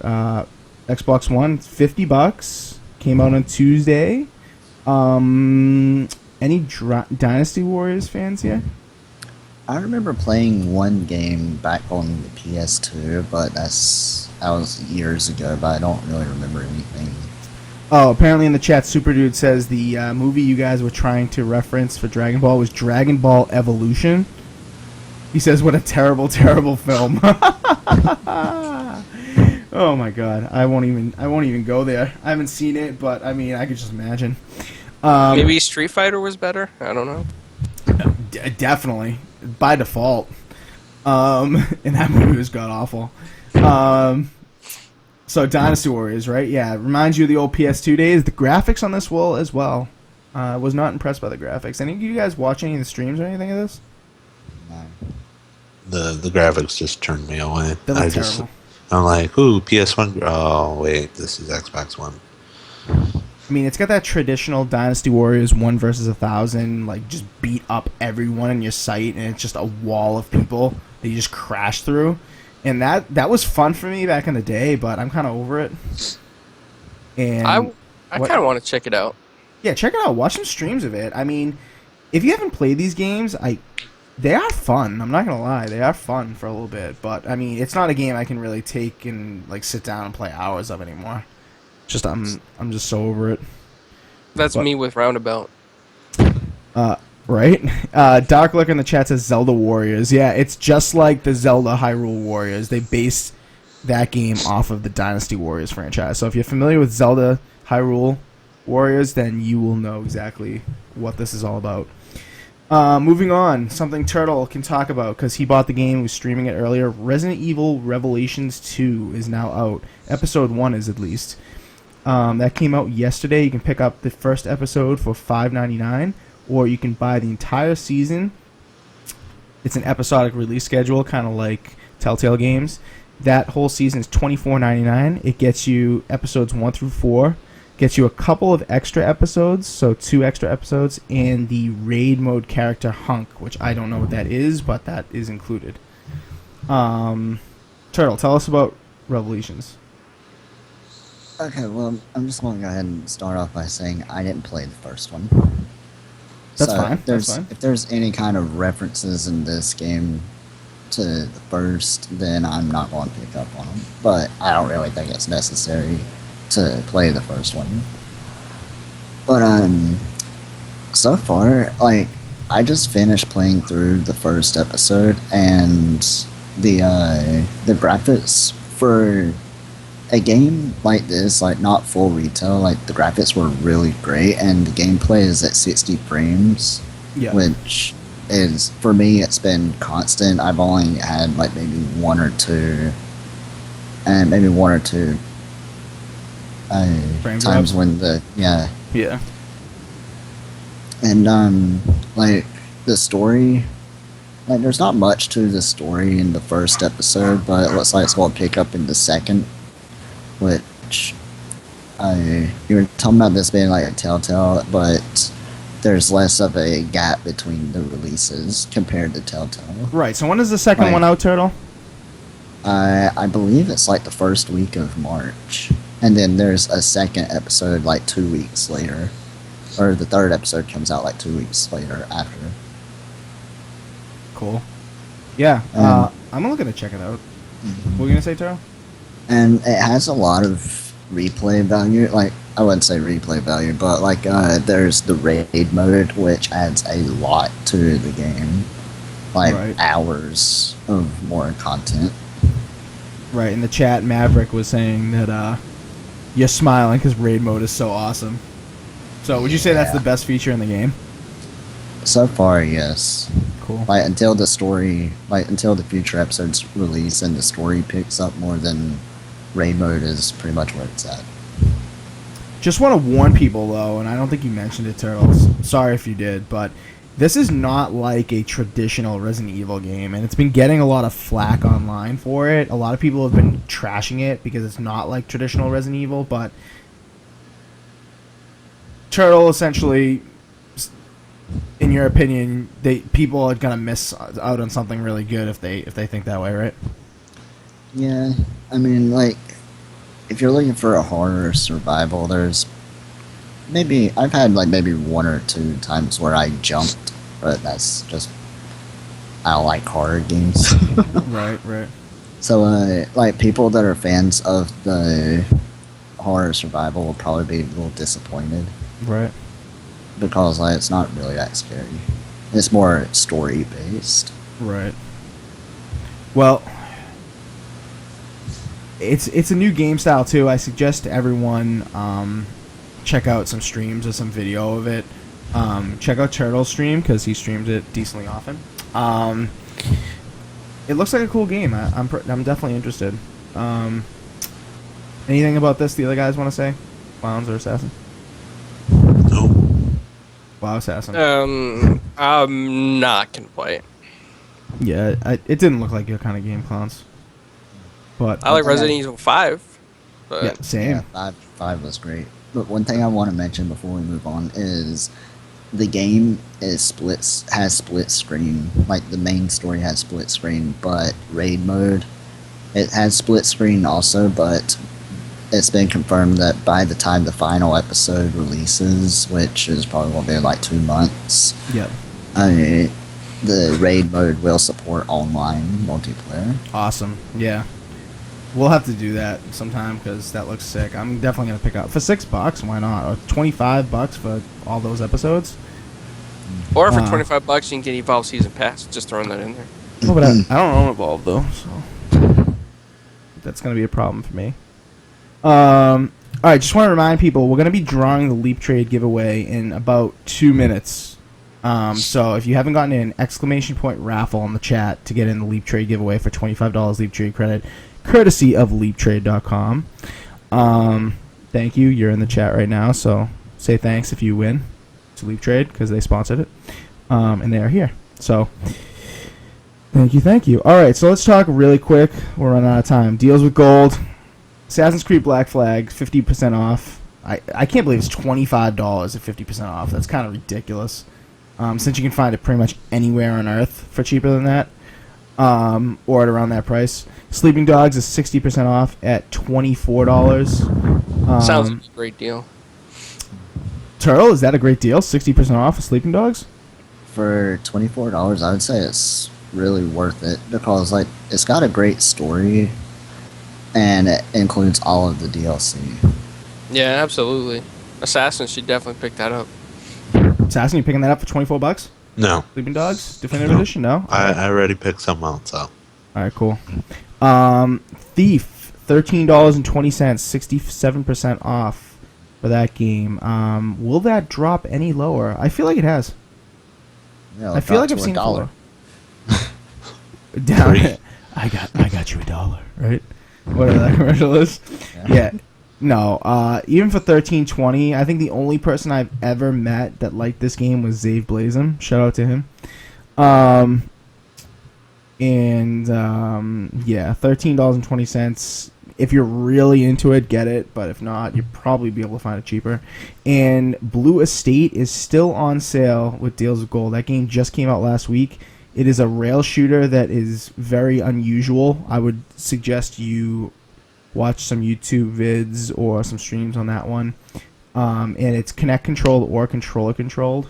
Xbox One. $50. Came out on Tuesday. Any Dynasty Warriors fans here? I remember playing one game back on the PS2, but that was years ago, but I don't really remember anything. Oh, apparently in the chat, Super Dude says the movie you guys were trying to reference for Dragon Ball was Dragon Ball Evolution. He says, "What a terrible, terrible film." Oh my god, I won't even go there. I haven't seen it, but I mean, I could just imagine. Maybe Street Fighter was better. I don't know. Definitely, by default. And that movie was god awful. So Dynasty Warriors, right? Yeah, it reminds you of the old PS2 days. The graphics on this will as well. Was not impressed by the graphics. Any of you guys watch any of the streams or anything of this? No. The graphics just turned me away. They look terrible. I'm like, ooh, PS1. Oh wait, this is Xbox One. I mean, it's got that traditional Dynasty Warriors 1 versus 1,000, like, just beat up everyone in your sight, and it's just a wall of people that you just crash through. And that was fun for me back in the day, but I'm kind of over it. And I kind of want to check it out. yeah, check it out. Watch some streams of it. I mean, if you haven't played these games, they are fun. I'm not gonna lie, they are fun for a little bit. But I mean, it's not a game I can really take and like sit down and play hours of anymore. Just I'm just so over it. That's me with Roundabout. Right? Dark Look in the chat says Zelda Warriors. Yeah, it's just like the Zelda Hyrule Warriors. They based that game off of the Dynasty Warriors franchise. So if you're familiar with Zelda Hyrule Warriors, then you will know exactly what this is all about. Moving on, something Turtle can talk about because he bought the game, was streaming it earlier. Resident Evil Revelations 2 is now out. Episode 1 is at least. That came out yesterday. You can pick up the first episode for $5.99, or you can buy the entire season. It's an episodic release schedule, kind of like Telltale Games. That whole season is $24.99. It gets you episodes 1 through 4, gets you a couple of extra episodes, so 2 extra episodes, and the raid mode character Hunk, which I don't know what that is, but that is included. Turtle, tell us about Revelations. Okay, well, I'm just going to go ahead and start off by saying I didn't play the first one. That's So fine. That's fine. If there's any kind of references in this game to the first, then I'm not going to pick up on them. But I don't really think it's necessary to play the first one. But so far, like, I just finished playing through the first episode, and the graphics for a game like this, like not full retail, like the graphics were really great, and the gameplay is at 60 frames, Yeah. which is, for me, it's been constant. I've only had like maybe one or two Frame times drops? when Yeah. and like the story, like there's not much to the story in the first episode, but it looks like it's going to pick up in the second, which you were talking about this being like a Telltale, but there's less of a gap between the releases compared to Telltale. Right, so when is the second Right. one out, Turtle? I believe it's like the first week of March, and then there's a second episode like 2 weeks later, or the third episode comes out like 2 weeks later after. Cool. Yeah, Um, I'm looking to check it out. What were you going to say, Turtle? And it has a lot of replay value. Like, I wouldn't say replay value, but like there's the raid mode, which adds a lot to the game, like Right. hours of more content. Right, in the chat, Maverick was saying that you're smiling because raid mode is so awesome. So would you say that's Yeah. the best feature in the game? So far, yes. Cool. Like until the future episodes release and the story picks up more, than raid mode is pretty much where it's at. Just want to warn people, though, and I don't think you mentioned it, Turtles. Sorry if you did, but this is not like a traditional Resident Evil game, and it's been getting a lot of flack online for it. A lot of people have been trashing it because it's not like traditional Resident Evil, but Turtle, essentially, in your opinion, people are gonna miss out on something really good if they think that way, right? Yeah, I mean, like, if you're looking for a horror survival, there's maybe I've had like maybe 1 or 2 times where I jumped, but that's just I don't like horror games. Right. So, like, people that are fans of the horror survival will probably be a little disappointed Right. because like it's not really that scary. It's more story based. Right. Well, it's a new game style too. I suggest to everyone check out some streams or some video of it. Check out Turtle's stream because he streams it decently often. It looks like a cool game. I'm definitely interested. Anything about this the other guys want to say? Clowns or Assassin? Nope. Wow, Assassin. I'm not gonna play it. Yeah, it didn't look like your kind of game, Clowns. But I like Resident Evil 5. But yeah, same. Yeah, five was great. But one thing I want to mention before we move on is the game has split screen. Like the main story has split screen, but raid mode it has split screen also. But it's been confirmed that by the time the final episode releases, which is probably going to be like 2 months, Yep. The raid mode will support online multiplayer. Awesome. Yeah. We'll have to do that sometime because that looks sick. I'm definitely gonna pick up for $6. Why not? Or $25 for all those episodes. Or for $25, you can get Evolve Season Pass. Just throwing that in there. Oh, but I don't own Evolve though, so that's gonna be a problem for me. All right, just want to remind people we're gonna be drawing the Leap Trade giveaway in about 2 minutes. So if you haven't gotten an ! raffle on the chat to get in the Leap Trade giveaway for $25 Leap Trade credit, courtesy of LeapTrade.com. Thank you. You're in the chat right now, so say thanks if you win to Leap Trade because they sponsored it, and they are here. So thank you. All right, so let's talk really quick. We're running out of time. Deals with gold. Assassin's Creed Black Flag, 50% off. I can't believe it's $25 at 50% off. That's kind of ridiculous. Since you can find it pretty much anywhere on Earth for cheaper than that, or at around that price. Sleeping Dogs is 60% off at $24. Sounds like a great deal. Turtle, is that a great deal? 60% off of Sleeping Dogs? For $24, I would say it's really worth it because like it's got a great story and it includes all of the DLC. Yeah, absolutely. Assassin should definitely pick that up. Assassin, you picking that up for $24? No. Sleeping Dogs? Definitive Edition? No? I already picked something else up. Alright, cool. Thief, $13.20, 67% off for that game. Will that drop any lower? I feel like it has. Yeah, I feel like I've seen $1. Down it. I got you $1, right? Whatever that commercial is. Yeah. No, even for $13.20, I think the only person I've ever met that liked this game was Zave Blazem. Shout out to him. Yeah, $13.20. If you're really into it, get it. But if not, you'll probably be able to find it cheaper. And Blue Estate is still on sale with Deals with Gold. That game just came out last week. It is a rail shooter that is very unusual. I would suggest you watch some YouTube vids or some streams on that one. And it's Kinect controlled or controller controlled.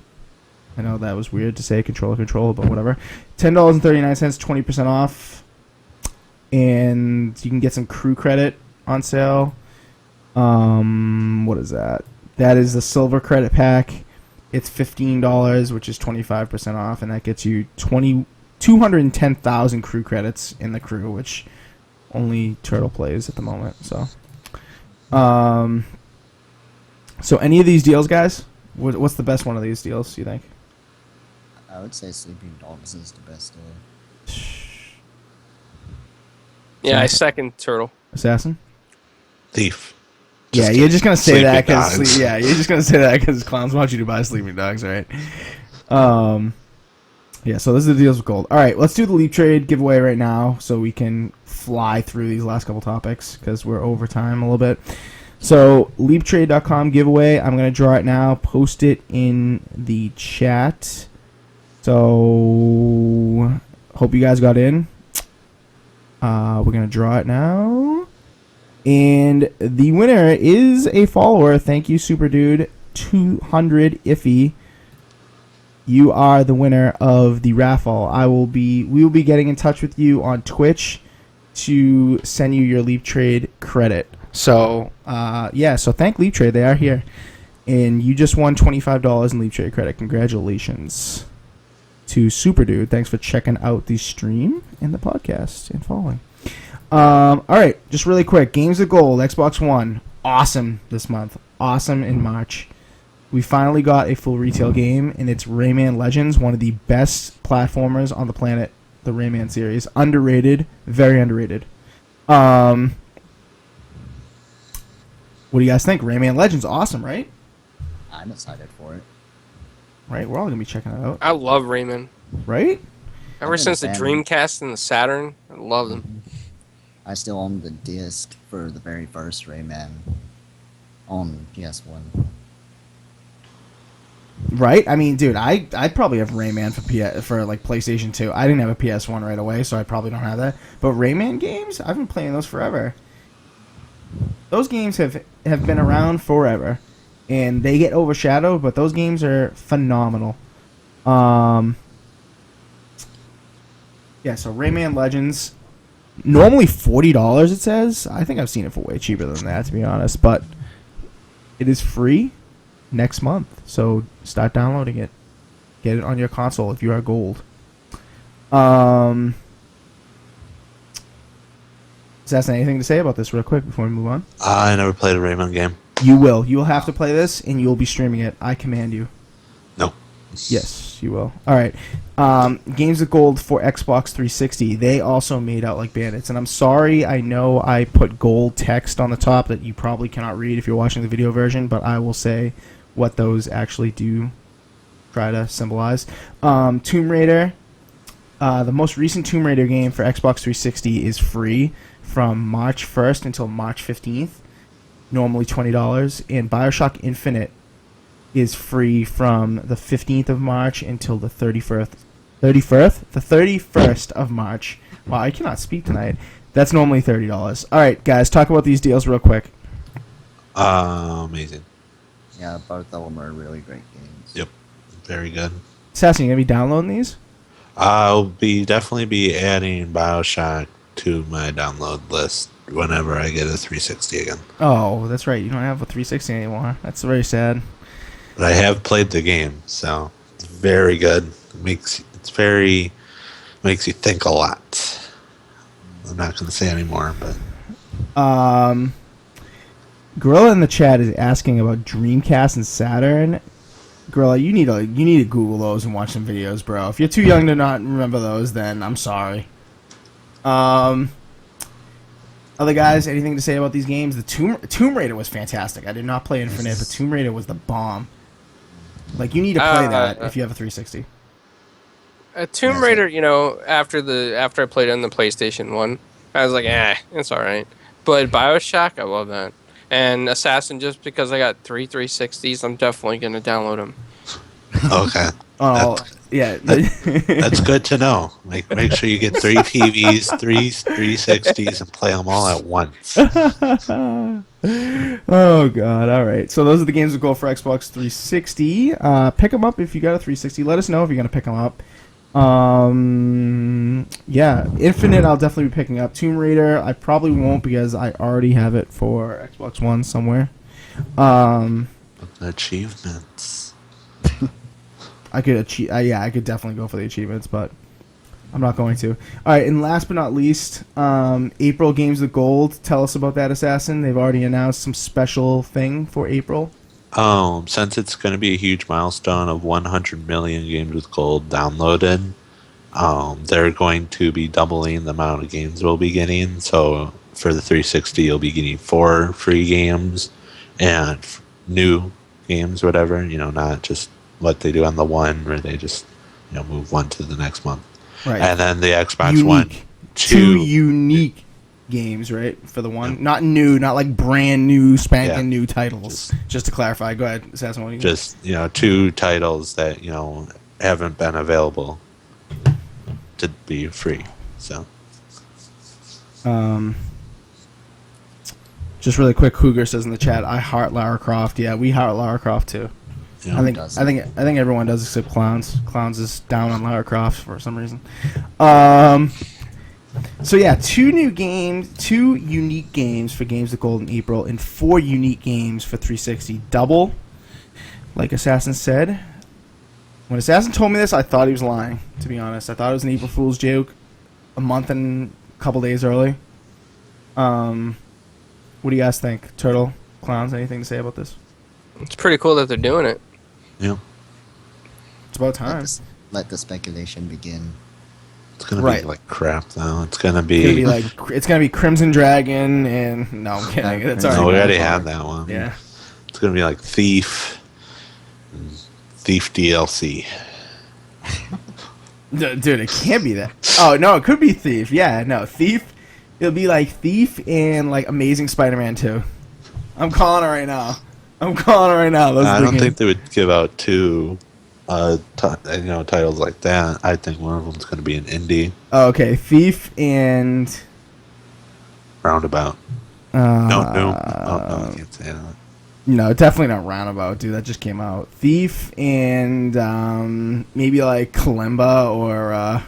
I know that was weird to say controller controlled, but whatever. $10.39, 20% off. And you can get some crew credit on sale. What is that? That is the silver credit pack. It's $15, which is 25% off, and that gets you 210,000 crew credits in the crew, which only Turtle plays at the moment. So any of these deals, guys? What's the best one of these deals, you think? I would say Sleeping Dogs is the best deal. Yeah, I second Turtle. Assassin? Thief. Yeah, you're just gonna say Sleeping that because Dogs. you're just gonna say that because clowns want you to buy Sleeping Dogs, right? Yeah. So this is the deals with gold. All right, let's do the Leap Trade giveaway right now, so we can fly through these last couple topics because we're over time a little bit. So LeapTrade.com giveaway. I'm gonna draw it now. Post it in the chat. So hope you guys got in. We're gonna draw it now. And the winner is a follower. Thank you, Super Dude. 200 Iffy. You are the winner of the raffle. We will be getting in touch with you on Twitch to send you your Leap Trade credit. So, so thank Leap Trade. They are here. And you just won $25 in Leap Trade credit. Congratulations to Super Dude. Thanks for checking out the stream and the podcast and following. All right, just really quick. Games of Gold, Xbox One. Awesome this month. Awesome in March. We finally got a full retail game, and it's Rayman Legends, one of the best platformers on the planet, the Rayman series. Underrated, very underrated. What do you guys think? Rayman Legends, awesome, right? I'm excited for it. Right, we're all going to be checking it out. I love Rayman. Right? Ever I'm since the a fan. Dreamcast and the Saturn, I love them. I still own the disc for the very first Rayman. on PS1. Right? I mean, dude, I'd probably have Rayman for like PlayStation 2. I didn't have a PS1 right away, so I probably don't have that. But Rayman games, I've been playing those forever. Those games have been around forever, and they get overshadowed, but those games are phenomenal. Yeah, so Rayman Legends, normally $40 it says. I think I've seen it for way cheaper than that, to be honest, but it is free next month, so start downloading it. Get it on your console if you are gold. Assassin, anything to say about this real quick before we move on? I never played a Rayman game. You will. You will have to play this, and you will be streaming it. I command you. No. Yes, you will. All right. Games of Gold for Xbox 360. They also made Out Like Bandits, and I'm sorry. I know I put gold text on the top that you probably cannot read if you're watching the video version, but I will say what those actually do try to symbolize. Tomb Raider. The most recent Tomb Raider game for Xbox 360 is free from March 1st until March 15th. Normally $20. And Bioshock Infinite is free from the 15th of March until the 31st. The 31st of March. Wow, I cannot speak tonight. That's normally $30. All right, guys, talk about these deals real quick. Amazing. Yeah, both of them are really great games. Yep. Very good. Assassin, you gonna be downloading these? I'll definitely be adding Bioshock to my download list whenever I get a 360 again. Oh, that's right. You don't have a 360 anymore. That's very sad. But I have played the game, so it's very good. Makes you think a lot. I'm not going to say anymore, but Gorilla in the chat is asking about Dreamcast and Saturn. Gorilla, you need to Google those and watch some videos, bro. If you're too young to not remember those, then I'm sorry. Other guys, anything to say about these games? The Tomb Raider was fantastic. I did not play Infinite, but Tomb Raider was the bomb. Like, you need to play that if you have a 360. Tomb Raider, after I played it on the PlayStation 1, I was like, it's alright. But Bioshock, I love that. And Assassin, just because I got 360s, I'm definitely going to download them. okay. Oh, yeah. That's good to know. Make sure you get 3 TVs, 3 360s, and play them all at once. Oh, God. All right. So those are the games that go for Xbox 360. Pick them up if you got a 360. Let us know if you're going to pick them up. Yeah. Infinite, I'll definitely be picking up. Tomb Raider, I probably won't because I already have it for Xbox One somewhere. Achievements. I could definitely go for the achievements, but I'm not going to. All right, and last but not least, April Games of Gold. Tell us about that, Assassin. They've already announced some special thing for April. Since it's going to be a huge milestone of 100 million games with gold downloaded, they're going to be doubling the amount of games we'll be getting. So for the 360, you'll be getting 4 free games and new games, whatever. Not just what they do on the one where they just move one to the next month. Right. And then the Xbox Unique. One, two unique games, right? For the one, not new, not like brand new, spanking new titles. Just to clarify, go ahead, Assassin. What do you just 2 titles that haven't been available to be free. So, just really quick, Cougar says in the chat, "I heart Lara Croft." Yeah, we heart Lara Croft too. I think everyone does except Clowns. Clowns is down on Lara Croft for some reason. So yeah, 2 unique games for Games of Gold in April, and 4 unique games for 360. Double, like Assassin said. When Assassin told me this, I thought he was lying, to be honest. I thought it was an April Fool's joke a month and a couple days early. What do you guys think? Turtle, Clowns, anything to say about this? It's pretty cool that they're doing it. yeah, It's about time. Let the speculation begin. it's gonna be like crap though. It's gonna be It's gonna be Crimson Dragon and no, I'm kidding. It's no, we already already had that one. yeah. It's gonna be like Thief, and Thief DLC. Dude, it can't be that. Oh no, it could be Thief. Yeah, no, Thief. It'll be like Thief and like Amazing Spider-Man 2. I'm calling it right now. Those I are the don't think games. they would give out two, titles like that. I think one of them's going to be an indie Okay, Thief and roundabout. No, Doom. Oh no, I can't say that. no, definitely not Roundabout, dude. That just came out. Thief and maybe like Kalimba or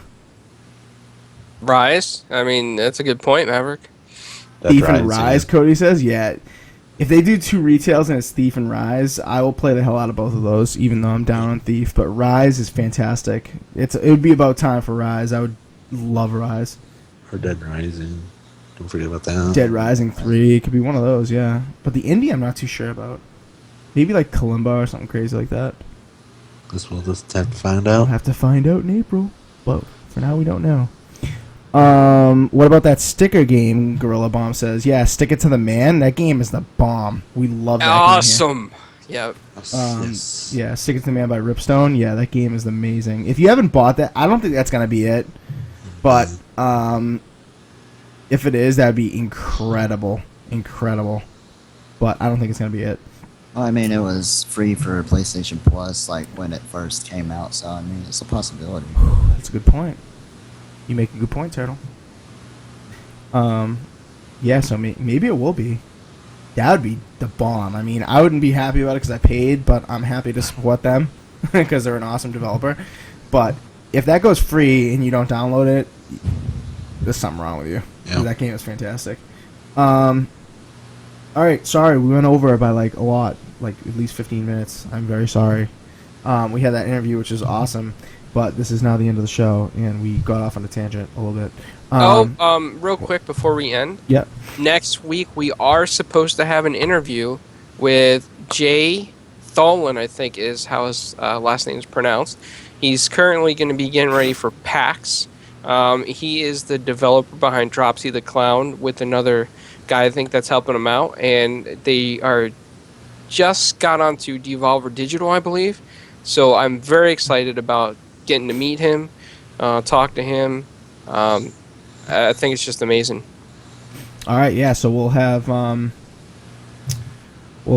Rise. I mean, that's a good point, Maverick. Dead Thief and Rising. Rise. Cody says, yeah. If they do two retails and it's Thief and Rise, I will play the hell out of both of those, even though I'm down on Thief. But Rise is fantastic. It would be about time for Rise. I would love Rise. Or Dead Rising. Don't forget about that. Dead Rising 3. It could be one of those, yeah. But the indie, I'm not too sure about. Maybe like Kalimba or something crazy like that. Guess we'll just have to find We'll out. have to find out in April. But for now, we don't know. What about that sticker game? Gorilla Bomb says, yeah, Stick It to the Man. That game is the bomb. We love that game Awesome. Yeah. Yes. here. Yeah, Stick It to the Man by Ripstone. Yeah, that game is amazing. If you haven't bought that, I don't think that's gonna be it. But if it is, that'd be incredible. But I don't think it's gonna be it. Well, I mean, it was free for PlayStation Plus, like when it first came out. So I mean, it's a possibility. That's a good point. You make a good point, Turtle. Yeah, so maybe it will be. That would be the bomb. I mean, I wouldn't be happy about it because I paid, but I'm happy to support them because they're an awesome developer. But if that goes free and you don't download it, there's something wrong with you. Yeah. That game is fantastic. All right, sorry, we went over by like a lot, like at least 15 minutes. I'm very sorry. We had that interview, which is awesome. But this is now the end of the show, and we got off on a tangent a little bit. Real quick before we end. Yep. Next week, we are supposed to have an interview with Jay Tholen, I think is how his last name is pronounced. He's currently going to be getting ready for PAX. He is the developer behind Dropsy the Clown with another guy, I think, that's helping him out. And they are just got onto Devolver Digital, I believe. So I'm very excited about getting to meet him, talk to him. I think it's just amazing. All right, yeah. So we'll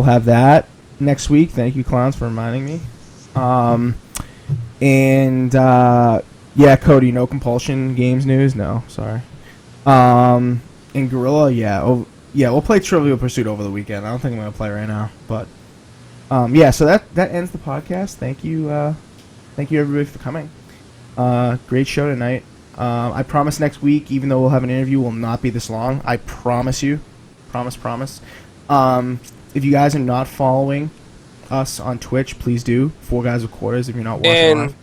have that next week. Thank you, clowns, for reminding me. Yeah, Cody, no Compulsion Games news. No, sorry. And Gorilla, yeah, we'll play Trivial Pursuit over the weekend. I don't think I'm gonna play right now, but yeah. So that ends the podcast. Thank you everybody for coming. Great show tonight. I promise next week, even though we'll have an interview, will not be this long. I promise you. Promise. If you guys are not following us on Twitch, please do. 4GwQPodcast if you're not watching And live.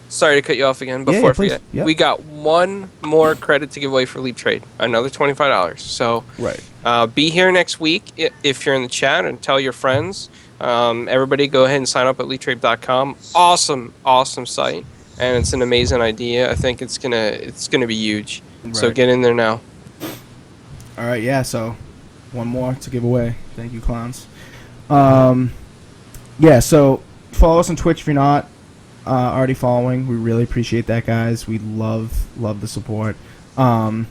sorry to cut you off again. Yeah, Before I please. forget, Yep. we got one more credit to give away for Leap Trade. Another $25. So Right. be here next week if you're in the chat, and tell your friends. Everybody go ahead and sign up at leaptrade.com. Awesome site. And it's an amazing idea. I think it's gonna be huge. So Right. get in there now. All right, yeah, so one more to give away. Thank you, clowns. Yeah, so follow us on Twitch if you're not already following. We really appreciate that, guys. We love the support. Our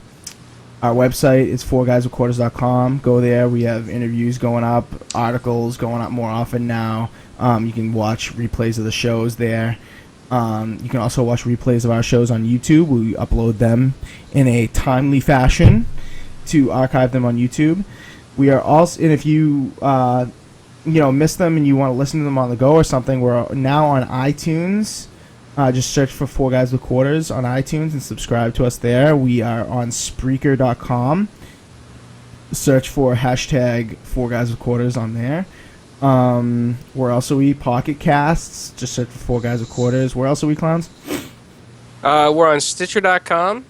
website is 4GwQPodcast.com. Go there. We have interviews going up, articles going up more often now. You can watch replays of the shows there. You can also watch replays of our shows on YouTube. We upload them in a timely fashion to archive them on YouTube. We are also, and if you miss them and you want to listen to them on the go or something, we're now on iTunes. Just search for 4 Guys with Quarters on iTunes and subscribe to us there. We are on Spreaker.com. Search for hashtag 4 Guys with Quarters on there. Where else are we? Pocket Casts. Just search for 4 Guys with Quarters. Where else are we, clowns? We're on Stitcher.com,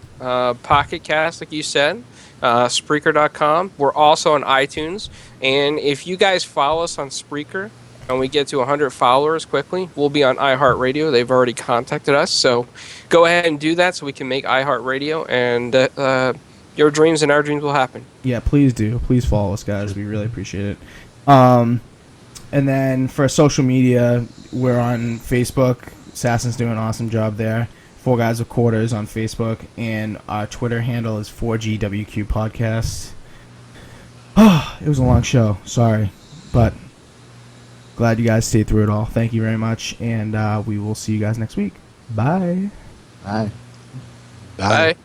Pocket Cast, like you said, Spreaker.com. We're also on iTunes. And if you guys follow us on Spreaker and we get to 100 followers quickly, we'll be on iHeartRadio. They've already contacted us. So go ahead and do that so we can make iHeartRadio, and your dreams and our dreams will happen. Yeah, please do. Please follow us, guys. We really appreciate it. And then for social media, we're on Facebook. Assassin's doing an awesome job there. 4 Guys with Quarters on Facebook, and our Twitter handle is 4GwQPodcast. It was a long show. Sorry. But glad you guys stayed through it all. Thank you very much. And we will see you guys next week. Bye. Bye. Bye. Bye.